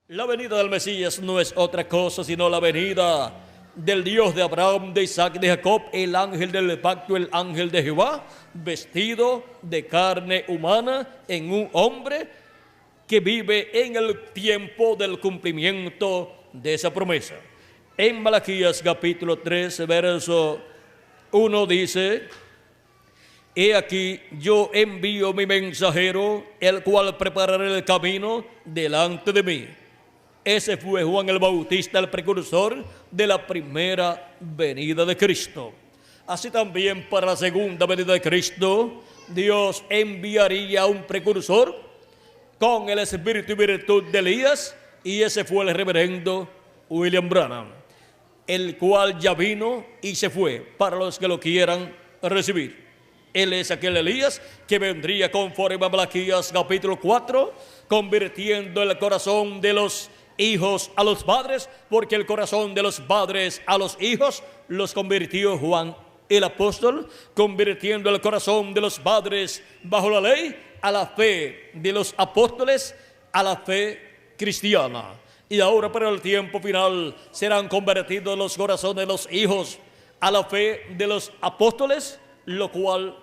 La venida del Mesías no es otra cosa sino la venida del Dios de Abraham, de Isaac, de Jacob, el ángel del pacto, el ángel de Jehová, vestido de carne humana en un hombre que vive en el tiempo del cumplimiento de esa promesa. En Malaquías capítulo 3, verso 1 dice: He aquí yo envío mi mensajero, el cual preparará el camino delante de mí. Ese fue Juan el Bautista, el precursor de la primera venida de Cristo. Así también para la segunda venida de Cristo, Dios enviaría un precursor con el espíritu y virtud de Elías, y ese fue el reverendo William Branham, el cual ya vino y se fue para los que lo quieran recibir. Él es aquel Elías que vendría conforme a Malaquías capítulo 4, convirtiendo el corazón de los hijos a los padres, porque el corazón de los padres a los hijos los convirtió Juan el apóstol, convirtiendo el corazón de los padres bajo la ley a la fe de los apóstoles, a la fe cristiana. Y ahora para el tiempo final serán convertidos los corazones de los hijos a la fe de los apóstoles, lo cual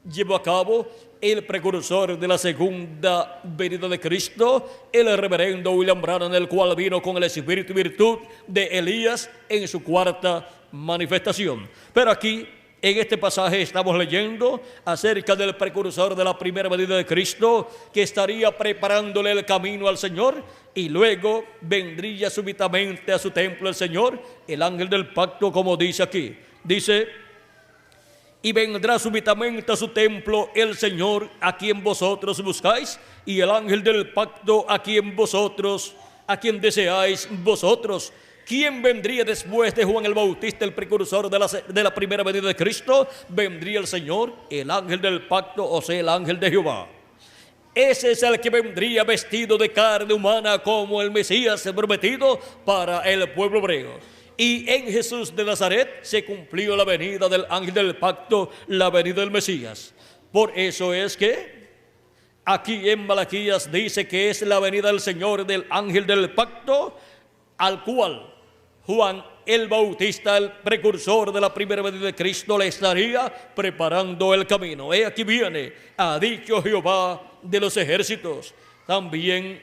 llevó a cabo el precursor de la segunda venida de Cristo, el reverendo William Branham, el cual vino con el espíritu y virtud de Elías en su cuarta manifestación. Pero aquí, en este pasaje, estamos leyendo acerca del precursor de la primera venida de Cristo, que estaría preparándole el camino al Señor, y luego vendría súbitamente a su templo el Señor, el ángel del pacto, como dice aquí. Dice: y vendrá súbitamente a su templo el Señor, a quien vosotros buscáis, y el ángel del pacto, a quien deseáis vosotros. ¿Quién vendría después de Juan el Bautista, el precursor de la primera venida de Cristo? Vendría el Señor, el ángel del pacto, o sea, el ángel de Jehová. Ese es el que vendría vestido de carne humana como el Mesías prometido para el pueblo hebreo. Y en Jesús de Nazaret se cumplió la venida del ángel del pacto, la venida del Mesías. Por eso es que aquí en Malaquías dice que es la venida del Señor, del ángel del pacto, al cual Juan el Bautista, el precursor de la primera venida de Cristo, le estaría preparando el camino. He aquí viene, ha dicho Jehová de los ejércitos. También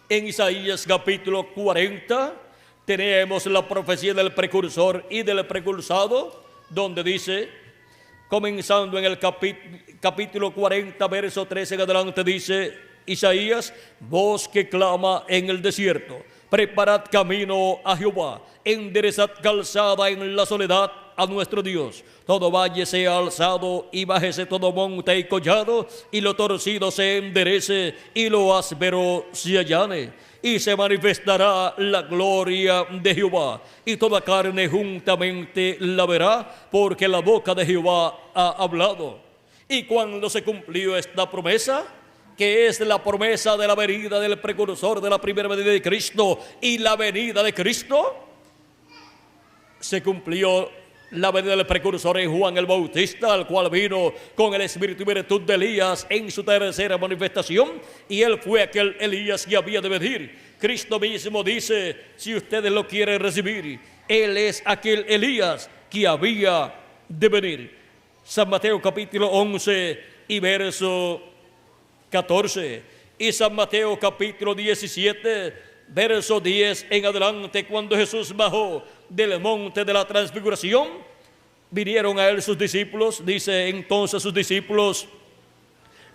en Isaías capítulo 40 tenemos la profecía del precursor y del precursado, donde dice, comenzando en el capítulo 40, verso 13 en adelante, dice Isaías: voz que clama en el desierto, preparad camino a Jehová, enderezad calzada en la soledad a nuestro Dios. Todo valle sea alzado y bájese todo monte y collado, y lo torcido se enderece y lo áspero se allane. Y se manifestará la gloria de Jehová, y toda carne juntamente la verá, porque la boca de Jehová ha hablado. Y cuando se cumplió esta promesa, que es la promesa de la venida del precursor de la primera venida de Cristo y la venida de Cristo, se cumplió la venida del precursor en Juan el Bautista, al cual vino con el espíritu y virtud de Elías en su tercera manifestación, y él fue aquel Elías que había de venir. Cristo mismo dice, si ustedes lo quieren recibir, él es aquel Elías que había de venir. San Mateo capítulo 11 y verso 14, y San Mateo capítulo 17, verso 10 en adelante. Cuando Jesús bajó del monte de la transfiguración, vinieron a él sus discípulos. Dice entonces sus discípulos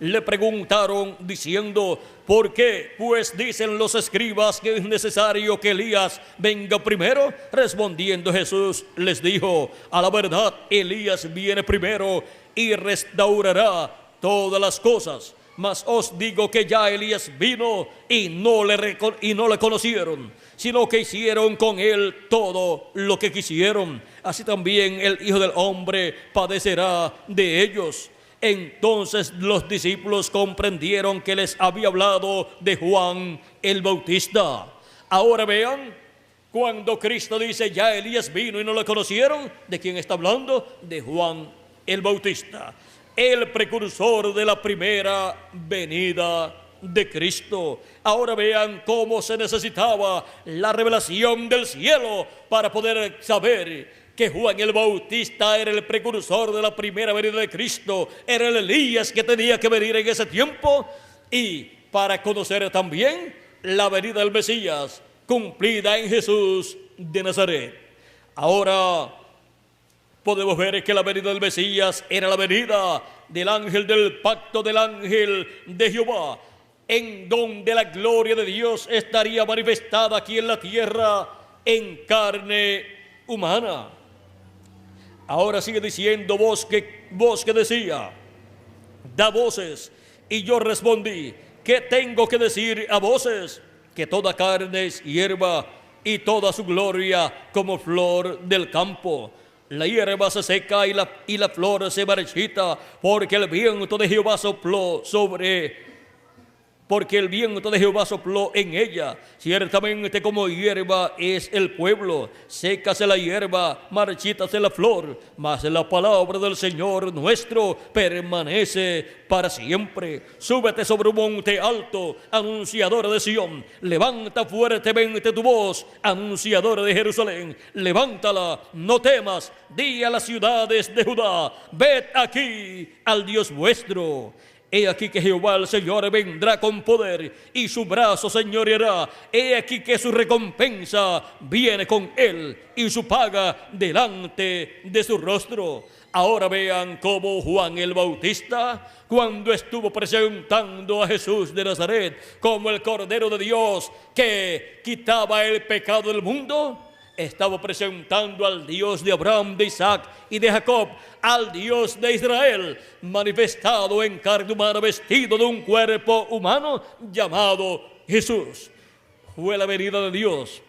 le preguntaron diciendo: ¿por qué pues dicen los escribas que es necesario que Elías venga primero? Respondiendo Jesús les dijo: a la verdad, Elías viene primero y restaurará todas las cosas. Mas os digo que ya Elías vino y no le conocieron, sino que hicieron con él todo lo que quisieron. Así también el Hijo del Hombre padecerá de ellos. Entonces los discípulos comprendieron que les había hablado de Juan el Bautista. Ahora vean, cuando Cristo dice ya Elías vino y no lo conocieron, ¿de quién está hablando? De Juan el Bautista, el precursor de la primera venida de Cristo. Ahora vean cómo se necesitaba la revelación del cielo para poder saber que Juan el Bautista era el precursor de la primera venida de Cristo, era el Elías que tenía que venir en ese tiempo, y para conocer también la venida del Mesías cumplida en Jesús de Nazaret. Ahora podemos ver que la venida del Mesías era la venida del ángel del pacto, del ángel de Jehová, en donde la gloria de Dios estaría manifestada aquí en la tierra en carne humana. Ahora sigue diciendo, voz que decía, da voces. Y yo respondí, ¿qué tengo que decir a voces? Que toda carne es hierba y toda su gloria como flor del campo. La hierba se seca y la flor se marchita, porque el viento de Jehová sopló en ella. Ciertamente como hierba es el pueblo, sécase la hierba, marchítase la flor, mas la palabra del Señor nuestro permanece para siempre. Súbete sobre un monte alto, anunciadora de Sión, levanta fuertemente tu voz, anunciadora de Jerusalén, levántala, no temas, di a las ciudades de Judá, ved aquí al Dios vuestro. He aquí que Jehová el Señor vendrá con poder y su brazo señoreará. He aquí que su recompensa viene con él y su paga delante de su rostro. Ahora vean cómo Juan el Bautista, cuando estuvo presentando a Jesús de Nazaret como el Cordero de Dios que quitaba el pecado del mundo, estaba presentando al Dios de Abraham, de Isaac y de Jacob, al Dios de Israel, manifestado en carne humana, vestido de un cuerpo humano llamado Jesús. Fue la venida de Dios,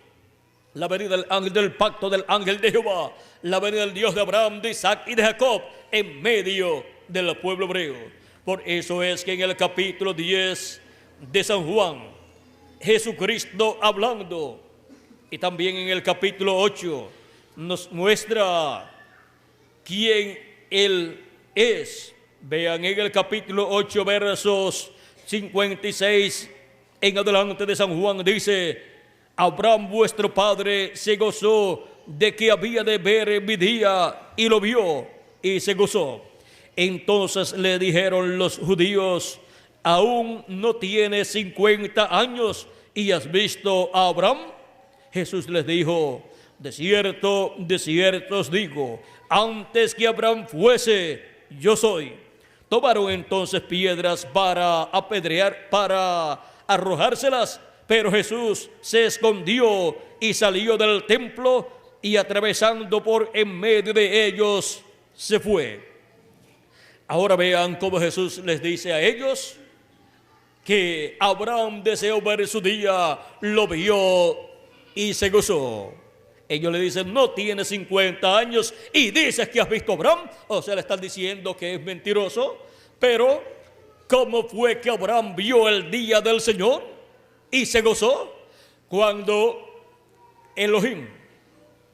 la venida del ángel del pacto, del ángel de Jehová, la venida del Dios de Abraham, de Isaac y de Jacob en medio del pueblo hebreo. Por eso es que en el capítulo 10 de San Juan, Jesucristo hablando, y también en el capítulo 8 nos muestra quién Él es. Vean en el capítulo 8 versos 56 en adelante de San Juan, dice: Abraham vuestro padre se gozó de que había de ver mi día, y lo vio y se gozó. Entonces le dijeron los judíos: ¿aún no tienes 50 años y has visto a Abraham? Jesús les dijo: de cierto os digo, antes que Abraham fuese, yo soy. Tomaron entonces piedras para apedrear, para arrojárselas, pero Jesús se escondió y salió del templo, y atravesando por en medio de ellos, se fue. Ahora vean cómo Jesús les dice a ellos que Abraham deseó ver su día, lo vio y se gozó. Ellos le dicen: no tienes 50 años y dices que has visto a Abraham. O sea, le están diciendo que es mentiroso. Pero ¿cómo fue que Abraham vio el día del Señor y se gozó? Cuando Elohim,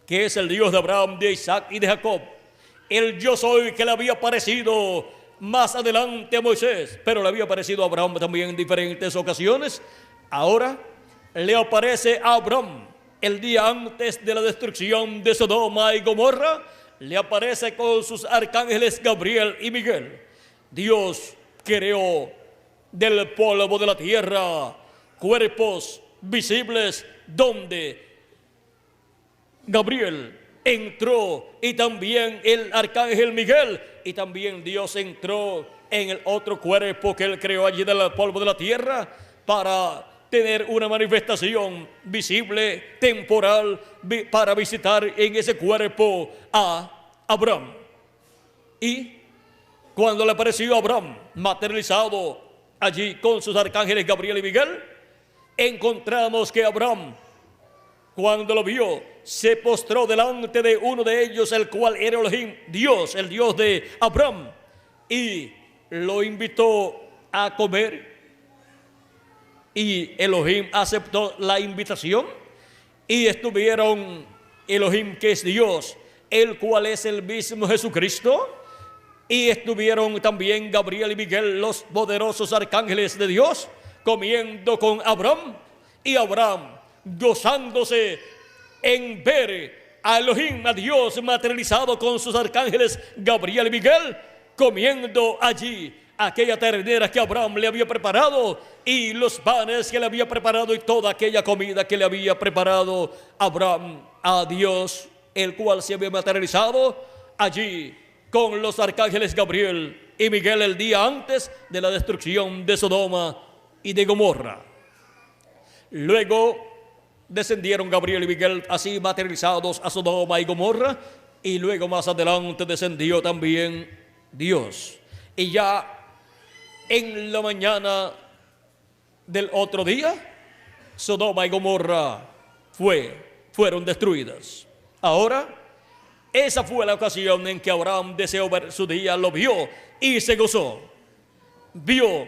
que es el Dios de Abraham, de Isaac y de Jacob, el yo soy que le había aparecido más adelante a Moisés, pero le había aparecido a Abraham también en diferentes ocasiones, ahora le aparece a Abraham el día antes de la destrucción de Sodoma y Gomorra. Le aparece con sus arcángeles Gabriel y Miguel. Dios creó del polvo de la tierra cuerpos visibles donde Gabriel entró, y también el arcángel Miguel, y también Dios entró en el otro cuerpo que él creó allí del polvo de la tierra para tener una manifestación visible, temporal, para visitar en ese cuerpo a Abraham. Y cuando le apareció a Abraham materializado allí con sus arcángeles Gabriel y Miguel, encontramos que Abraham, cuando lo vio, se postró delante de uno de ellos, el cual era Elohim, Dios, el Dios de Abraham, y lo invitó a comer y Elohim aceptó la invitación y estuvieron Elohim, que es Dios, el cual es el mismo Jesucristo, y estuvieron también Gabriel y Miguel, los poderosos arcángeles de Dios, comiendo con Abraham, y Abraham gozándose en ver a Elohim, a Dios materializado con sus arcángeles Gabriel y Miguel, comiendo allí aquella ternera que Abraham le había preparado y los panes que le había preparado y toda aquella comida que le había preparado Abraham a Dios, el cual se había materializado allí con los arcángeles Gabriel y Miguel el día antes de la destrucción de Sodoma y de Gomorra. Luego descendieron Gabriel y Miguel así materializados a Sodoma y Gomorra, y luego más adelante descendió también Dios. Y ya en la mañana del otro día, Sodoma y Gomorra fueron destruidas. Ahora, esa fue la ocasión en que Abraham deseó ver su día, lo vio y se gozó. Vio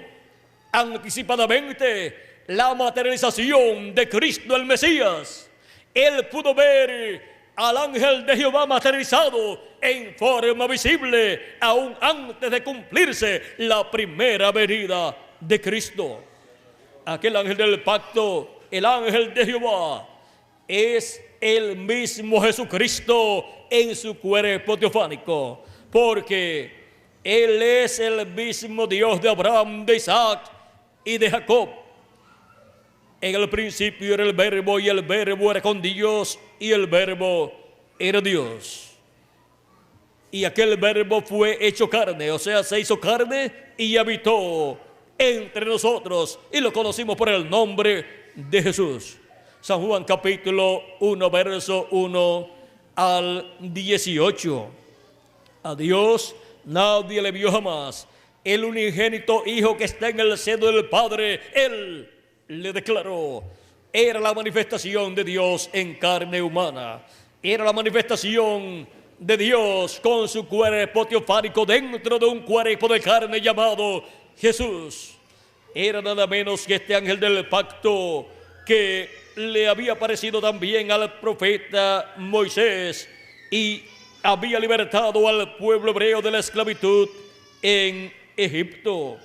anticipadamente la materialización de Cristo el Mesías. Él pudo ver al ángel de Jehová materializado en forma visible aún antes de cumplirse la primera venida de Cristo. Aquel ángel del pacto, el ángel de Jehová, es el mismo Jesucristo en su cuerpo teofánico, porque Él es el mismo Dios de Abraham, de Isaac y de Jacob. En el principio era el Verbo, y el Verbo era con Dios, y el Verbo era Dios. Y aquel Verbo fue hecho carne, o sea, se hizo carne y habitó entre nosotros, y lo conocimos por el nombre de Jesús. San Juan capítulo 1, verso 1 al 18. A Dios nadie le vio jamás. El unigénito Hijo que está en el seno del Padre, Él le declaró. Era la manifestación de Dios en carne humana. Era la manifestación de Dios con su cuerpo teofánico dentro de un cuerpo de carne llamado Jesús. Era nada menos que este ángel del pacto que le había aparecido también al profeta Moisés y había libertado al pueblo hebreo de la esclavitud en Egipto,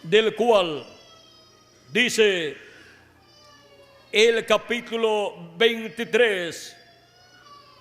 del cual dice el capítulo 23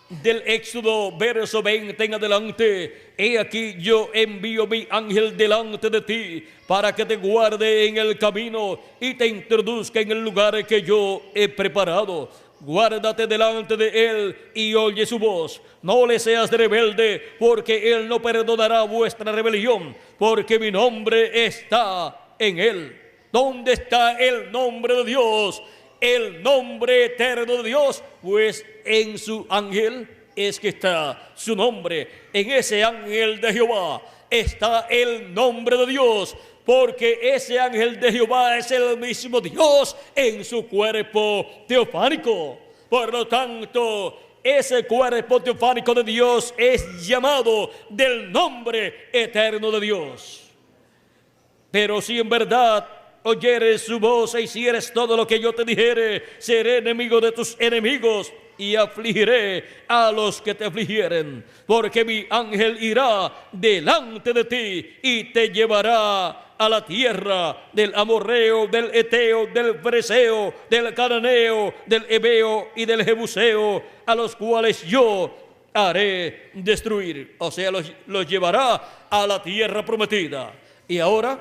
del Éxodo, verso 20 en adelante: he aquí yo envío mi ángel delante de ti para que te guarde en el camino y te introduzca en el lugar que yo he preparado. Guárdate delante de él y oye su voz. No le seas rebelde, porque él no perdonará vuestra rebelión, porque mi nombre está en él. ¿Dónde está el nombre de Dios? El nombre eterno de Dios, pues en su ángel es que está su nombre. En ese ángel de Jehová está el nombre de Dios, porque ese ángel de Jehová es el mismo Dios en su cuerpo teofánico. Por lo tanto, ese cuerpo teofánico de Dios es llamado del nombre eterno de Dios. Pero si en verdad oyeres su voz e hicieres todo lo que yo te dijere, seré enemigo de tus enemigos y afligiré a los que te afligieren, porque mi ángel irá delante de ti y te llevará a la tierra del amorreo, del eteo, del fereceo, del cananeo, del heveo y del jebuseo, a los cuales yo haré destruir. O sea, los llevará a la tierra prometida. Y ahora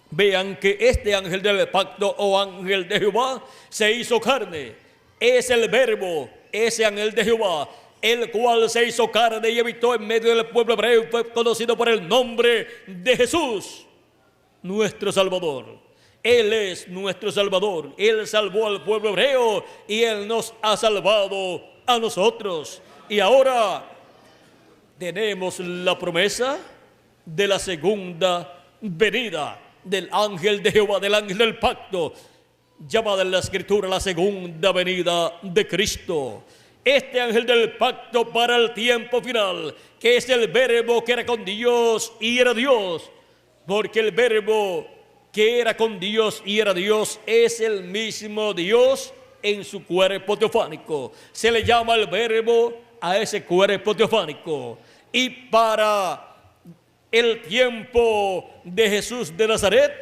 vean que este ángel del pacto o ángel de Jehová se hizo carne. Es el Verbo, ese ángel de Jehová, el cual se hizo carne y habitó en medio del pueblo hebreo y fue conocido por el nombre de Jesús, nuestro Salvador. Él es nuestro Salvador. Él salvó al pueblo hebreo y Él nos ha salvado a nosotros. Y ahora tenemos la promesa de la segunda venida del ángel de Jehová, del ángel del pacto, llamada en la escritura la segunda venida de Cristo. Este ángel del pacto para el tiempo final, que es el Verbo que era con Dios y era Dios, porque el Verbo que era con Dios y era Dios es el mismo Dios en su cuerpo teofánico. Se le llama el Verbo a ese cuerpo teofánico. Y para el tiempo de Jesús de Nazaret,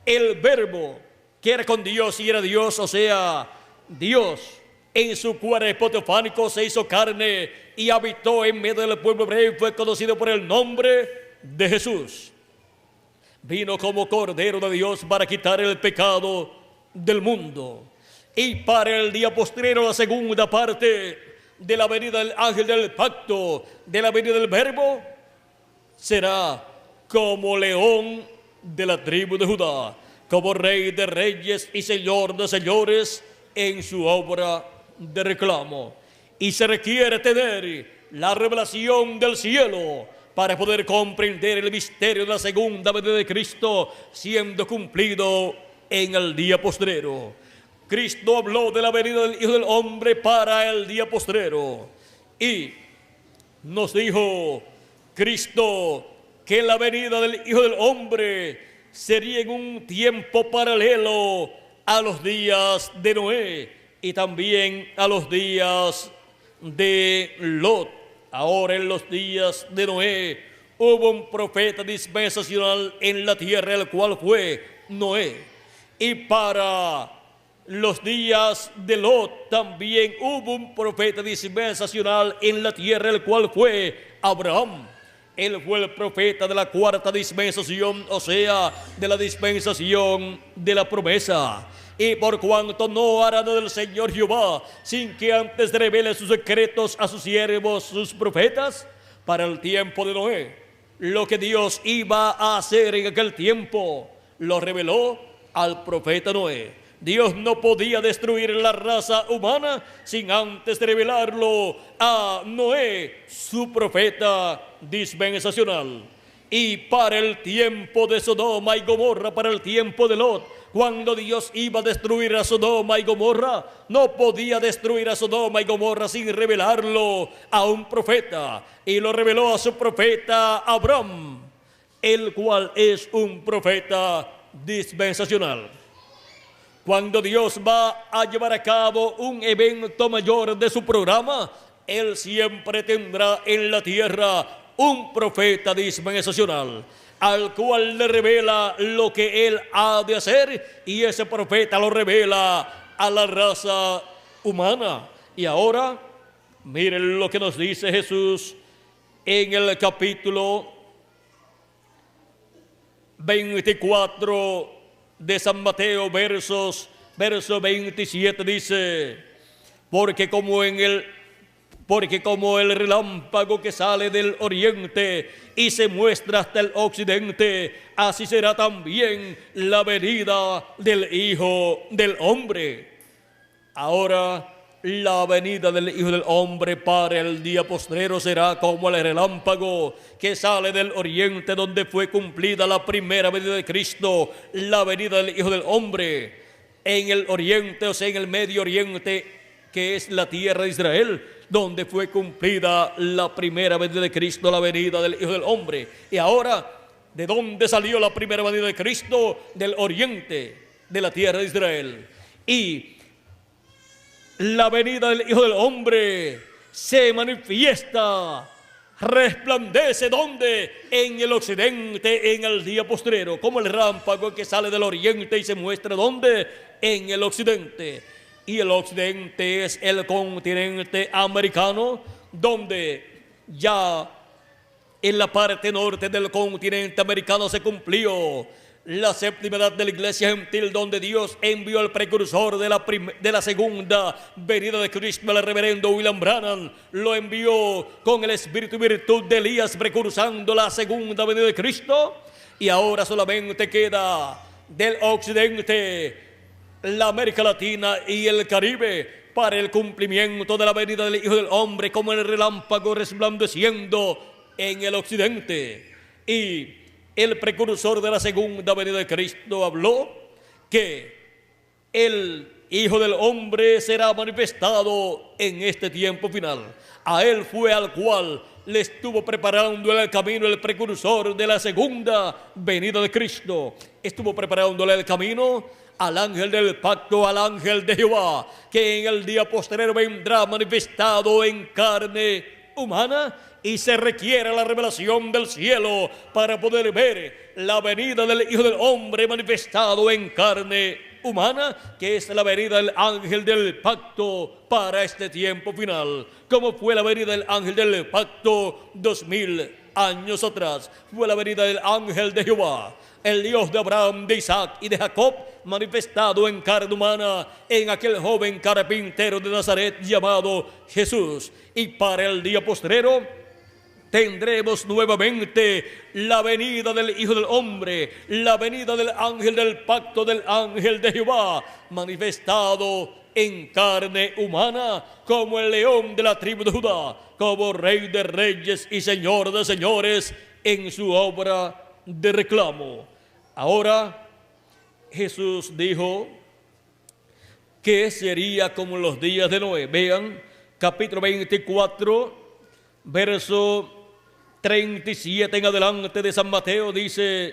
el Verbo que era con Dios y era Dios, o sea, Dios en su cuerpo teofánico se hizo carne y habitó en medio del pueblo hebreo y fue conocido por el nombre de Jesús. Vino como Cordero de Dios para quitar el pecado del mundo. Y para el día postrero, la segunda parte de la venida del ángel del pacto, de la venida del Verbo, será como león de la tribu de Judá, como rey de reyes y señor de señores en su obra de reclamo. Y se requiere tener la revelación del cielo para poder comprender el misterio de la segunda venida de Cristo siendo cumplido en el día postrero. Cristo habló de la venida del Hijo del Hombre para el día postrero y nos dijo Cristo que la venida del Hijo del Hombre sería en un tiempo paralelo a los días de Noé y también a los días de Lot. Ahora en los días de Noé hubo un profeta dispensacional en la tierra, el cual fue Noé. Y para los días de Lot también hubo un profeta dispensacional en la tierra, el cual fue Abraham. Él fue el profeta de la cuarta dispensación, o sea, de la dispensación de la promesa. Y por cuanto no hará nada del Señor Jehová sin que antes revele sus secretos a sus siervos, sus profetas, para el tiempo de Noé, lo que Dios iba a hacer en aquel tiempo, lo reveló al profeta Noé. Dios no podía destruir la raza humana sin antes revelarlo a Noé, su profeta dispensacional. Y para el tiempo de Sodoma y Gomorra, para el tiempo de Lot, cuando Dios iba a destruir a Sodoma y Gomorra, no podía destruir a Sodoma y Gomorra sin revelarlo a un profeta. Y lo reveló a su profeta Abraham, el cual es un profeta dispensacional. Cuando Dios va a llevar a cabo un evento mayor de su programa, Él siempre tendrá en la tierra un profeta dispensacional, al cual le revela lo que Él ha de hacer, y ese profeta lo revela a la raza humana. Y ahora, miren lo que nos dice Jesús en el capítulo 24 de San Mateo, verso 27, dice: porque como el relámpago que sale del oriente y se muestra hasta el occidente, así será también la venida del Hijo del Hombre. Ahora, la venida del Hijo del Hombre para el día postrero será como el relámpago que sale del oriente, donde fue cumplida la primera venida de Cristo, la venida del Hijo del Hombre. En el oriente, o sea, en el Medio Oriente, que es la tierra de Israel, donde fue cumplida la primera venida de Cristo, la venida del Hijo del Hombre. Y ahora, ¿de dónde salió la primera venida de Cristo? Del oriente, de la tierra de Israel. Y la venida del Hijo del Hombre se manifiesta, resplandece, ¿dónde? En el occidente, en el día postrero, como el relámpago que sale del oriente y se muestra, ¿dónde? En el occidente. Y el occidente es el continente americano, donde ya en la parte norte del continente americano se cumplió la séptima edad de la iglesia gentil, donde Dios envió al precursor de la segunda venida de Cristo, el reverendo William Branham. Lo envió con el espíritu y virtud de Elías, precursando la segunda venida de Cristo. Y ahora solamente queda del occidente la América Latina y el Caribe para el cumplimiento de la venida del Hijo del Hombre, como el relámpago resplandeciendo en el occidente. Y el precursor de la segunda venida de Cristo habló que el Hijo del Hombre será manifestado en este tiempo final. A él fue al cual le estuvo preparando el camino el precursor de la segunda venida de Cristo. Estuvo preparándole el camino al ángel del pacto, al ángel de Jehová, que en el día postrero vendrá manifestado en carne humana, y se requiere la revelación del cielo para poder ver la venida del Hijo del Hombre manifestado en carne humana, que es la venida del ángel del pacto para este tiempo final. Como fue la venida del ángel del pacto 2000 años atrás, fue la venida del ángel de Jehová, el Dios de Abraham, de Isaac y de Jacob, manifestado en carne humana en aquel joven carpintero de Nazaret llamado Jesús. Y para el día postrero tendremos nuevamente la venida del Hijo del Hombre, la venida del ángel del pacto, del ángel de Jehová, manifestado en carne humana como el león de la tribu de Judá, como Rey de reyes y Señor de señores en su obra de reclamo. Ahora Jesús dijo que sería como en los días de Noé. Vean, capítulo 24, verso 37 en adelante de San Mateo, dice: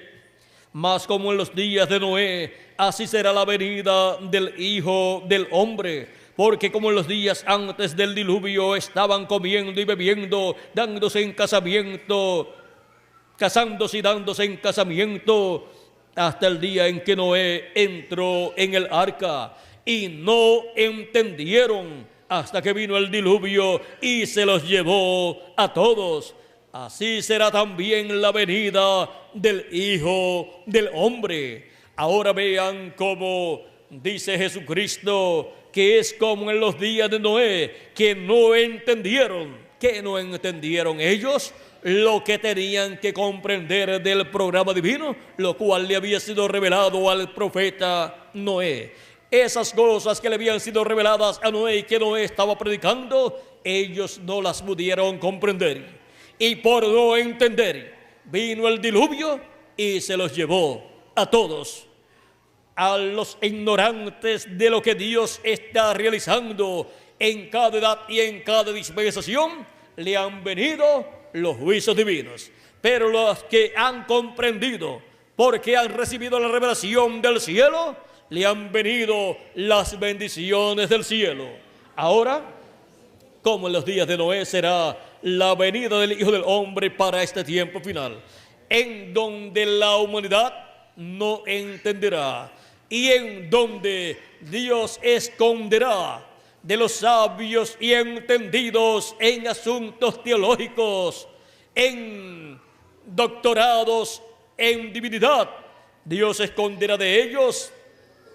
mas como en los días de Noé, así será la venida del Hijo del Hombre. Porque como en los días antes del diluvio estaban comiendo y bebiendo, dándose en casamiento, casándose y dándose en casamiento, hasta el día en que Noé entró en el arca, y no entendieron hasta que vino el diluvio y se los llevó a todos. Así será también la venida del Hijo del Hombre. Ahora vean cómo dice Jesucristo que es como en los días de Noé, que no entendieron ellos lo que tenían que comprender del programa divino, lo cual le había sido revelado al profeta Noé. Esas cosas que le habían sido reveladas a Noé y que Noé estaba predicando, ellos no las pudieron comprender. Y por no entender, vino el diluvio y se los llevó a todos. A los ignorantes de lo que Dios está realizando en cada edad y en cada dispensación, le han venido los juicios divinos. Pero los que han comprendido, porque han recibido la revelación del cielo, le han venido las bendiciones del cielo. Ahora, como en los días de Noé, será la venida del Hijo del Hombre para este tiempo final, en donde la humanidad no entenderá y en donde Dios esconderá de los sabios y entendidos en asuntos teológicos, en doctorados en divinidad. Dios esconderá de ellos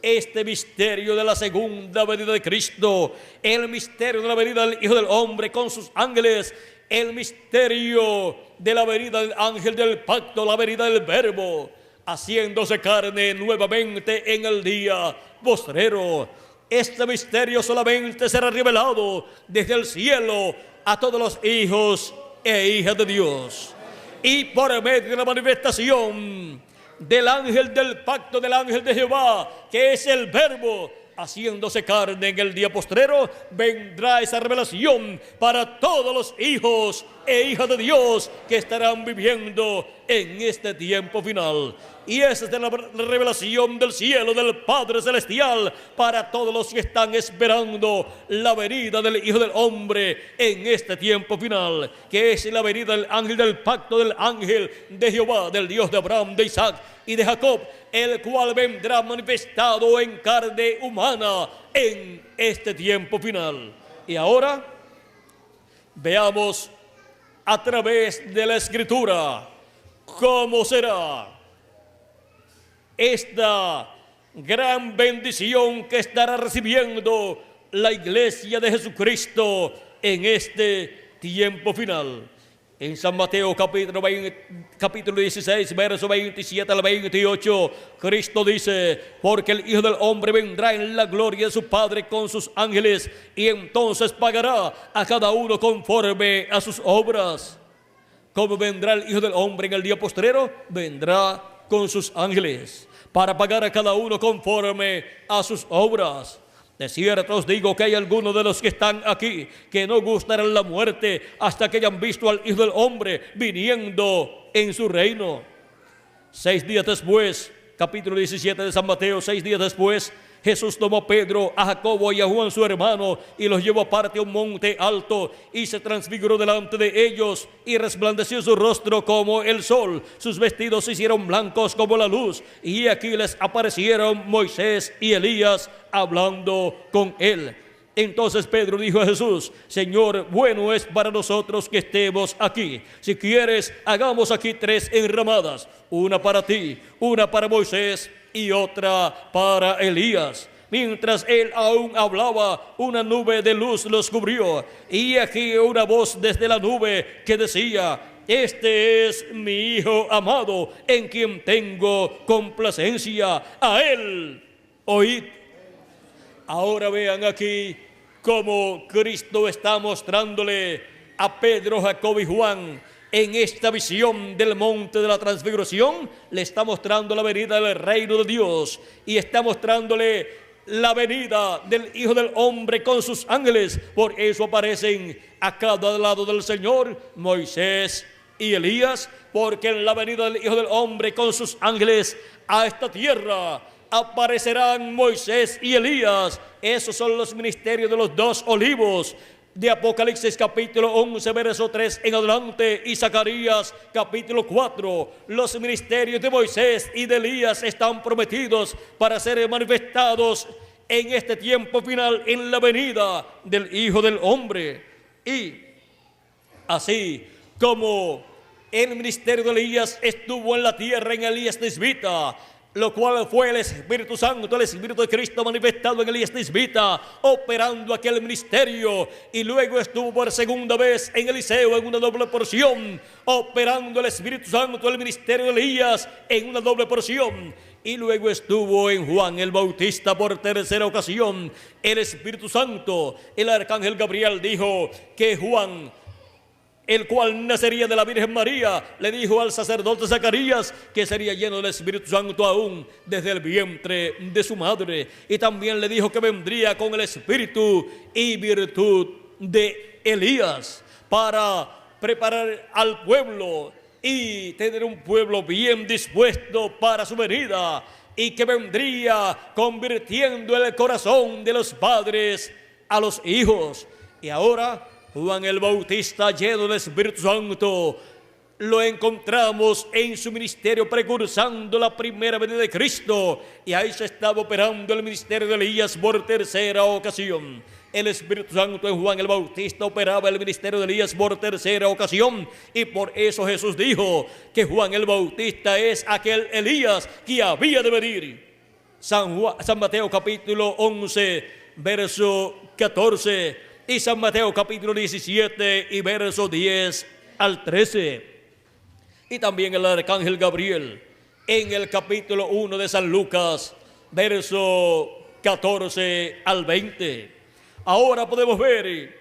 este misterio de la segunda venida de Cristo, el misterio de la venida del Hijo del Hombre con sus ángeles, el misterio de la venida del ángel del pacto, la venida del Verbo, haciéndose carne nuevamente en el día postrero. Este misterio solamente será revelado desde el cielo a todos los hijos e hijas de Dios. Y por medio de la manifestación del ángel del pacto, del ángel de Jehová, que es el Verbo, haciéndose carne en el día postrero, vendrá esa revelación para todos los hijos e hijas de Dios que estarán viviendo en este tiempo final. Y esa es la revelación del cielo, del Padre Celestial, para todos los que están esperando la venida del Hijo del Hombre en este tiempo final, que es la venida del ángel del pacto, del ángel de Jehová, del Dios de Abraham, de Isaac y de Jacob, el cual vendrá manifestado en carne humana en este tiempo final. Y ahora veamos a través de la Escritura cómo será esta gran bendición que estará recibiendo la iglesia de Jesucristo en este tiempo final. En San Mateo capítulo 16, verso 27 al 28, Cristo dice: porque el Hijo del Hombre vendrá en la gloria de su Padre con sus ángeles, y entonces pagará a cada uno conforme a sus obras. ¿Cómo vendrá el Hijo del Hombre en el día postrero? Vendrá con sus ángeles para pagar a cada uno conforme a sus obras. De cierto os digo que hay algunos de los que están aquí que no gustarán la muerte hasta que hayan visto al Hijo del Hombre viniendo en su reino. 6 días después, capítulo 17 de San Mateo, 6 días después, Jesús tomó a Pedro, a Jacobo y a Juan su hermano y los llevó aparte a un monte alto y se transfiguró delante de ellos y resplandeció su rostro como el sol. Sus vestidos se hicieron blancos como la luz y aquí les aparecieron Moisés y Elías hablando con él. Entonces Pedro dijo a Jesús: Señor, bueno es para nosotros que estemos aquí. Si quieres, hagamos aquí 3 enramadas, una para ti, una para Moisés y otra para Elías. Mientras él aún hablaba, una nube de luz los cubrió, y aquí una voz desde la nube que decía: Este es mi Hijo amado, en quien tengo complacencia, a él oíd. Ahora vean aquí cómo Cristo está mostrándole a Pedro, Jacobo y Juan en esta visión del monte de la transfiguración. Le está mostrando la venida del reino de Dios y está mostrándole la venida del Hijo del Hombre con sus ángeles. Por eso aparecen a cada lado del Señor Moisés y Elías, porque en la venida del Hijo del Hombre con sus ángeles a esta tierra aparecerán Moisés y Elías. Esos son los ministerios de los 2 olivos de Apocalipsis capítulo 11 verso 3 en adelante, y Zacarías capítulo 4. Los ministerios de Moisés y de Elías están prometidos para ser manifestados en este tiempo final, en la venida del Hijo del Hombre. Y así como el ministerio de Elías estuvo en la tierra en Elías Tisbita, lo cual fue el Espíritu Santo, el Espíritu de Cristo manifestado en Elías Tisbita, operando aquel ministerio, y luego estuvo por segunda vez en Eliseo en una doble porción, operando el Espíritu Santo, el ministerio de Elías en una doble porción, y luego estuvo en Juan el Bautista por tercera ocasión. El Espíritu Santo, el arcángel Gabriel dijo que Juan, el cual nacería de la Virgen María, le dijo al sacerdote Zacarías que sería lleno del Espíritu Santo aún desde el vientre de su madre. Y también le dijo que vendría con el espíritu y virtud de Elías para preparar al pueblo y tener un pueblo bien dispuesto para su venida, y que vendría convirtiendo el corazón de los padres a los hijos. Y ahora Juan el Bautista, lleno del Espíritu Santo, lo encontramos en su ministerio precursando la primera venida de Cristo, y ahí se estaba operando el ministerio de Elías por tercera ocasión. El Espíritu Santo en Juan el Bautista operaba el ministerio de Elías por tercera ocasión, y por eso Jesús dijo que Juan el Bautista es aquel Elías que había de venir. San Mateo capítulo 11 verso 14 y San Mateo capítulo 17 y verso 10 al 13. Y también el arcángel Gabriel en el capítulo 1 de San Lucas, verso 14 al 20. Ahora podemos ver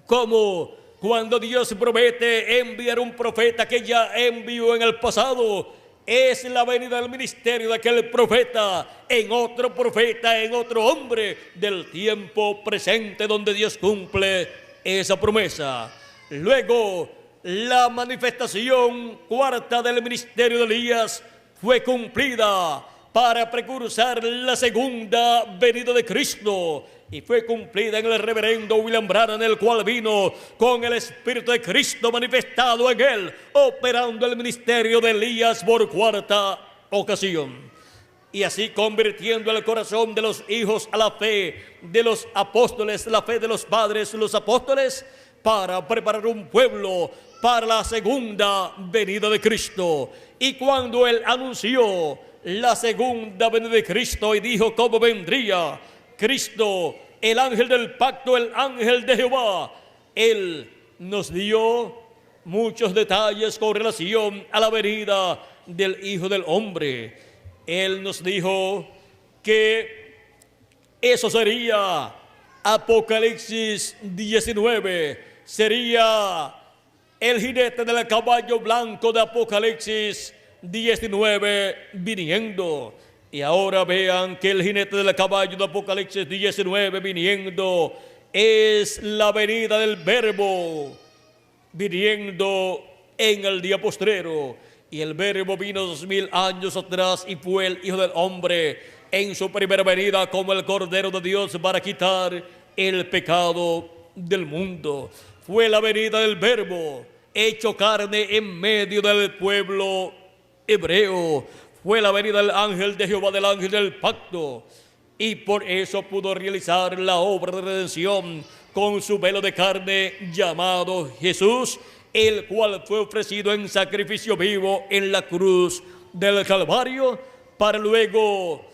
cómo cuando Dios promete enviar un profeta que ya envió en el pasado, es la venida del ministerio de aquel profeta en otro profeta, en otro hombre del tiempo presente, donde Dios cumple esa promesa. Luego, la manifestación cuarta del ministerio de Elías fue cumplida para precursar la segunda venida de Cristo, y fue cumplida en el reverendo William Branham, el cual vino con el Espíritu de Cristo manifestado en él, operando el ministerio de Elías por cuarta ocasión, y así convirtiendo el corazón de los hijos a la fe de los apóstoles, la fe de los padres, los apóstoles, para preparar un pueblo para la segunda venida de Cristo. Y cuando él anunció la segunda venida de Cristo y dijo cómo vendría Cristo, el ángel del pacto, el ángel de Jehová, él nos dio muchos detalles con relación a la venida del Hijo del Hombre. Él nos dijo que eso sería Apocalipsis 19, sería el jinete del caballo blanco de Apocalipsis 19 viniendo. Y ahora vean que el jinete del caballo de Apocalipsis 19 viniendo es la venida del Verbo, viniendo en el día postrero. Y el Verbo vino 2000 años atrás y fue el Hijo del Hombre en su primera venida como el Cordero de Dios para quitar el pecado del mundo. Fue la venida del Verbo hecho carne en medio del pueblo hebreo. Fue la venida del ángel de Jehová, del ángel del pacto, y por eso pudo realizar la obra de redención con su velo de carne llamado Jesús, el cual fue ofrecido en sacrificio vivo en la cruz del Calvario, para luego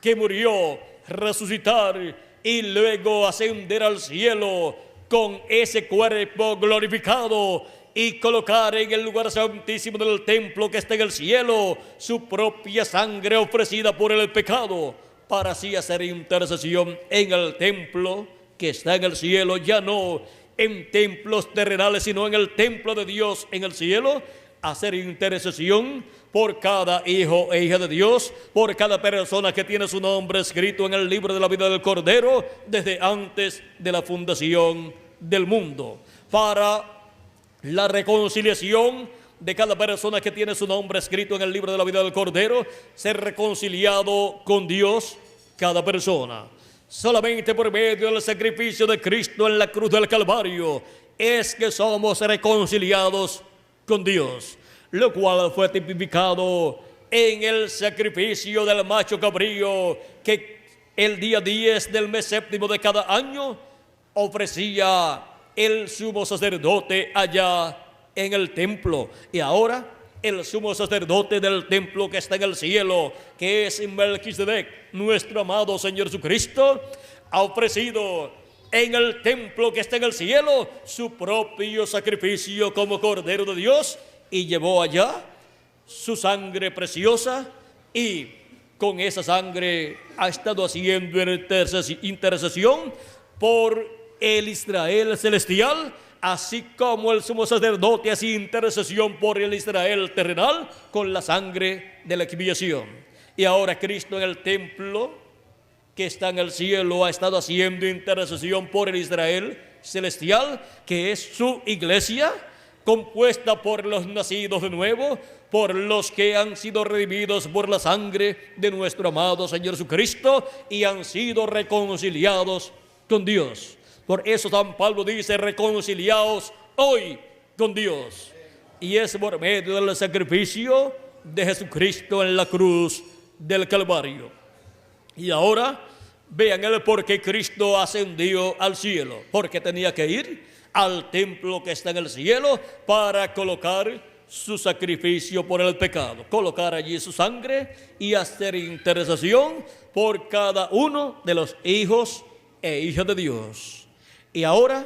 que murió, resucitar y luego ascender al cielo con ese cuerpo glorificado y colocar en el lugar santísimo del templo que está en el cielo su propia sangre ofrecida por el pecado, para así hacer intercesión en el templo que está en el cielo, ya no en templos terrenales, sino en el templo de Dios en el cielo, hacer intercesión por cada hijo e hija de Dios, por cada persona que tiene su nombre escrito en el libro de la vida del Cordero desde antes de la fundación del mundo, para la reconciliación de cada persona que tiene su nombre escrito en el libro de la vida del Cordero, ser reconciliado con Dios cada persona. Solamente por medio del sacrificio de Cristo en la cruz del Calvario es que somos reconciliados con Dios, lo cual fue tipificado en el sacrificio del macho cabrío que el día 10 del mes séptimo de cada año ofrecía el sumo sacerdote allá en el templo. Y ahora el sumo sacerdote del templo que está en el cielo, que es Melquisedec, nuestro amado Señor Jesucristo, ha ofrecido en el templo que está en el cielo su propio sacrificio como Cordero de Dios, y llevó allá su sangre preciosa, y con esa sangre ha estado haciendo intercesión por el Israel celestial, así como el sumo sacerdote hacía intercesión por el Israel terrenal con la sangre de la expiación. Y ahora Cristo en el templo que está en el cielo ha estado haciendo intercesión por el Israel celestial, que es su iglesia, compuesta por los nacidos de nuevo, por los que han sido redimidos por la sangre de nuestro amado Señor Jesucristo y han sido reconciliados con Dios. Por eso San Pablo dice: reconciliaos hoy con Dios. Y es por medio del sacrificio de Jesucristo en la cruz del Calvario. Y ahora vean el por qué Cristo ascendió al cielo. Porque tenía que ir al templo que está en el cielo para colocar su sacrificio por el pecado, colocar allí su sangre y hacer intercesión por cada uno de los hijos e hijas de Dios. Y ahora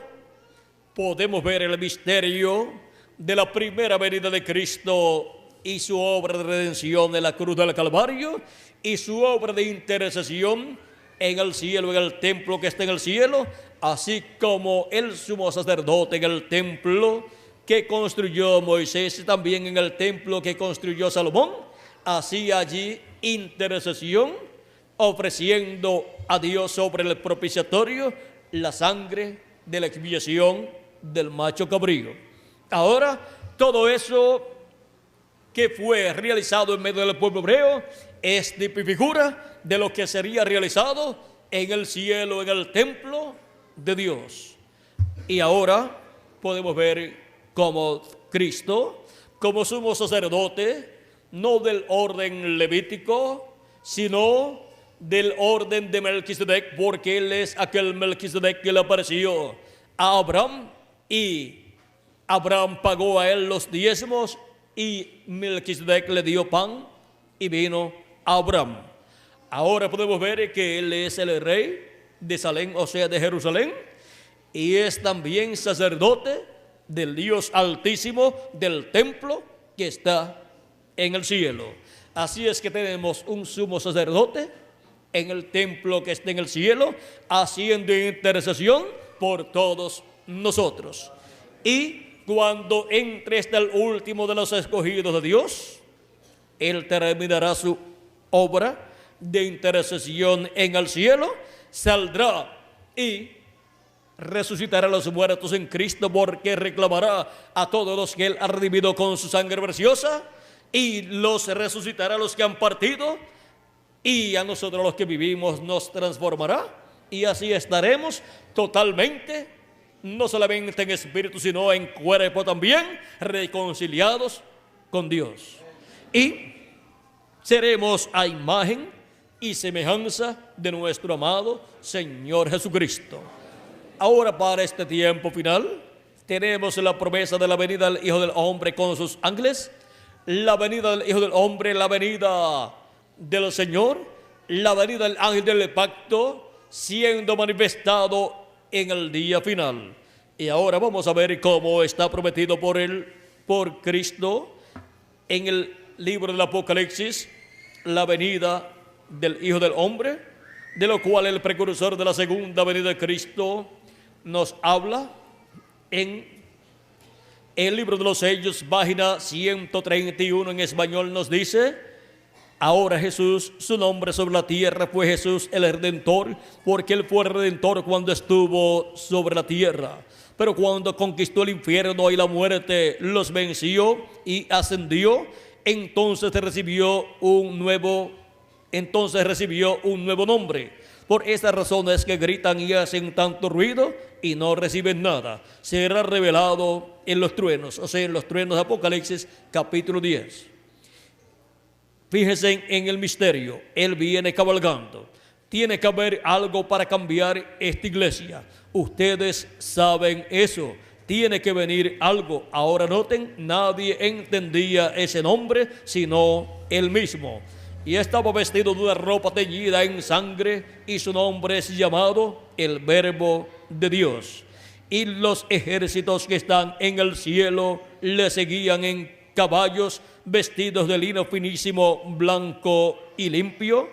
podemos ver el misterio de la primera venida de Cristo y su obra de redención en la cruz del Calvario y su obra de intercesión en el cielo, en el templo que está en el cielo, así como el sumo sacerdote en el templo que construyó Moisés y también en el templo que construyó Salomón, hacía allí intercesión, ofreciendo a Dios sobre el propiciatorio la sangre de la expiación del macho cabrío. Ahora, todo eso que fue realizado en medio del pueblo hebreo es tipo y figura de lo que sería realizado en el cielo, en el templo de Dios. Y ahora podemos ver cómo Cristo, como sumo sacerdote, no del orden levítico, sino del orden de Melquisedec, porque él es aquel Melquisedec que le apareció a Abraham, y Abraham pagó a él los diezmos, y Melquisedec le dio pan y vino a Abraham. Ahora podemos ver que él es el rey de Salem, o sea, de Jerusalén, y es también sacerdote del Dios Altísimo, del templo que está en el cielo. Así es que tenemos un sumo sacerdote en el templo que está en el cielo, haciendo intercesión por todos nosotros. Y cuando entre hasta el último de los escogidos de Dios, él terminará su obra de intercesión en el cielo, saldrá y resucitará a los muertos en Cristo, porque reclamará a todos los que Él ha redimido con su sangre preciosa, y los resucitará a los que han partido, y a nosotros los que vivimos nos transformará, y así estaremos totalmente, no solamente en espíritu, sino en cuerpo también, reconciliados con Dios. Y seremos a imagen y semejanza de nuestro amado Señor Jesucristo. Ahora, para este tiempo final, tenemos la promesa de la venida del Hijo del Hombre con sus ángeles, la venida del Hijo del Hombre, la venida del Señor, la venida del ángel del pacto, siendo manifestado en el día final. Y ahora vamos a ver cómo está prometido por Cristo en el libro del Apocalipsis, la venida del Hijo del Hombre, de lo cual el precursor de la segunda venida de Cristo nos habla en el libro de los sellos, página 131 en español, nos dice: ahora Jesús, su nombre sobre la tierra fue Jesús el Redentor, porque Él fue el Redentor cuando estuvo sobre la tierra. Pero cuando conquistó el infierno y la muerte, los venció y ascendió, entonces recibió un nuevo nombre. Por esta razón es que gritan y hacen tanto ruido y no reciben nada. Será revelado en los truenos, o sea, en los truenos de Apocalipsis capítulo 10. Fíjense en el misterio. Él viene cabalgando. Tiene que haber algo para cambiar esta iglesia. Ustedes saben eso. Tiene que venir algo. Ahora noten, nadie entendía ese nombre sino Él mismo. Y estaba vestido de una ropa teñida en sangre, y su nombre es llamado el Verbo de Dios. Y los ejércitos que están en el cielo le seguían en caballos vestidos de lino finísimo, blanco y limpio,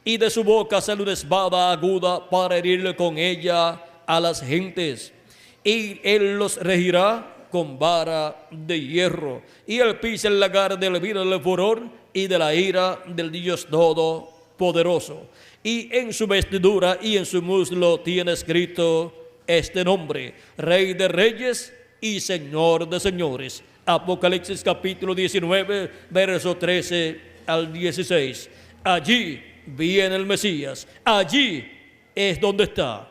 y de su boca sale una espada aguda para herirle con ella a las gentes. Y Él los regirá con vara de hierro, y Él pisa el lagar del vino del furor y de la ira del Dios Todopoderoso. Y en su vestidura y en su muslo tiene escrito este nombre: Rey de Reyes y Señor de Señores. Apocalipsis capítulo 19, verso 13 al 16. Allí viene el Mesías, allí es donde está.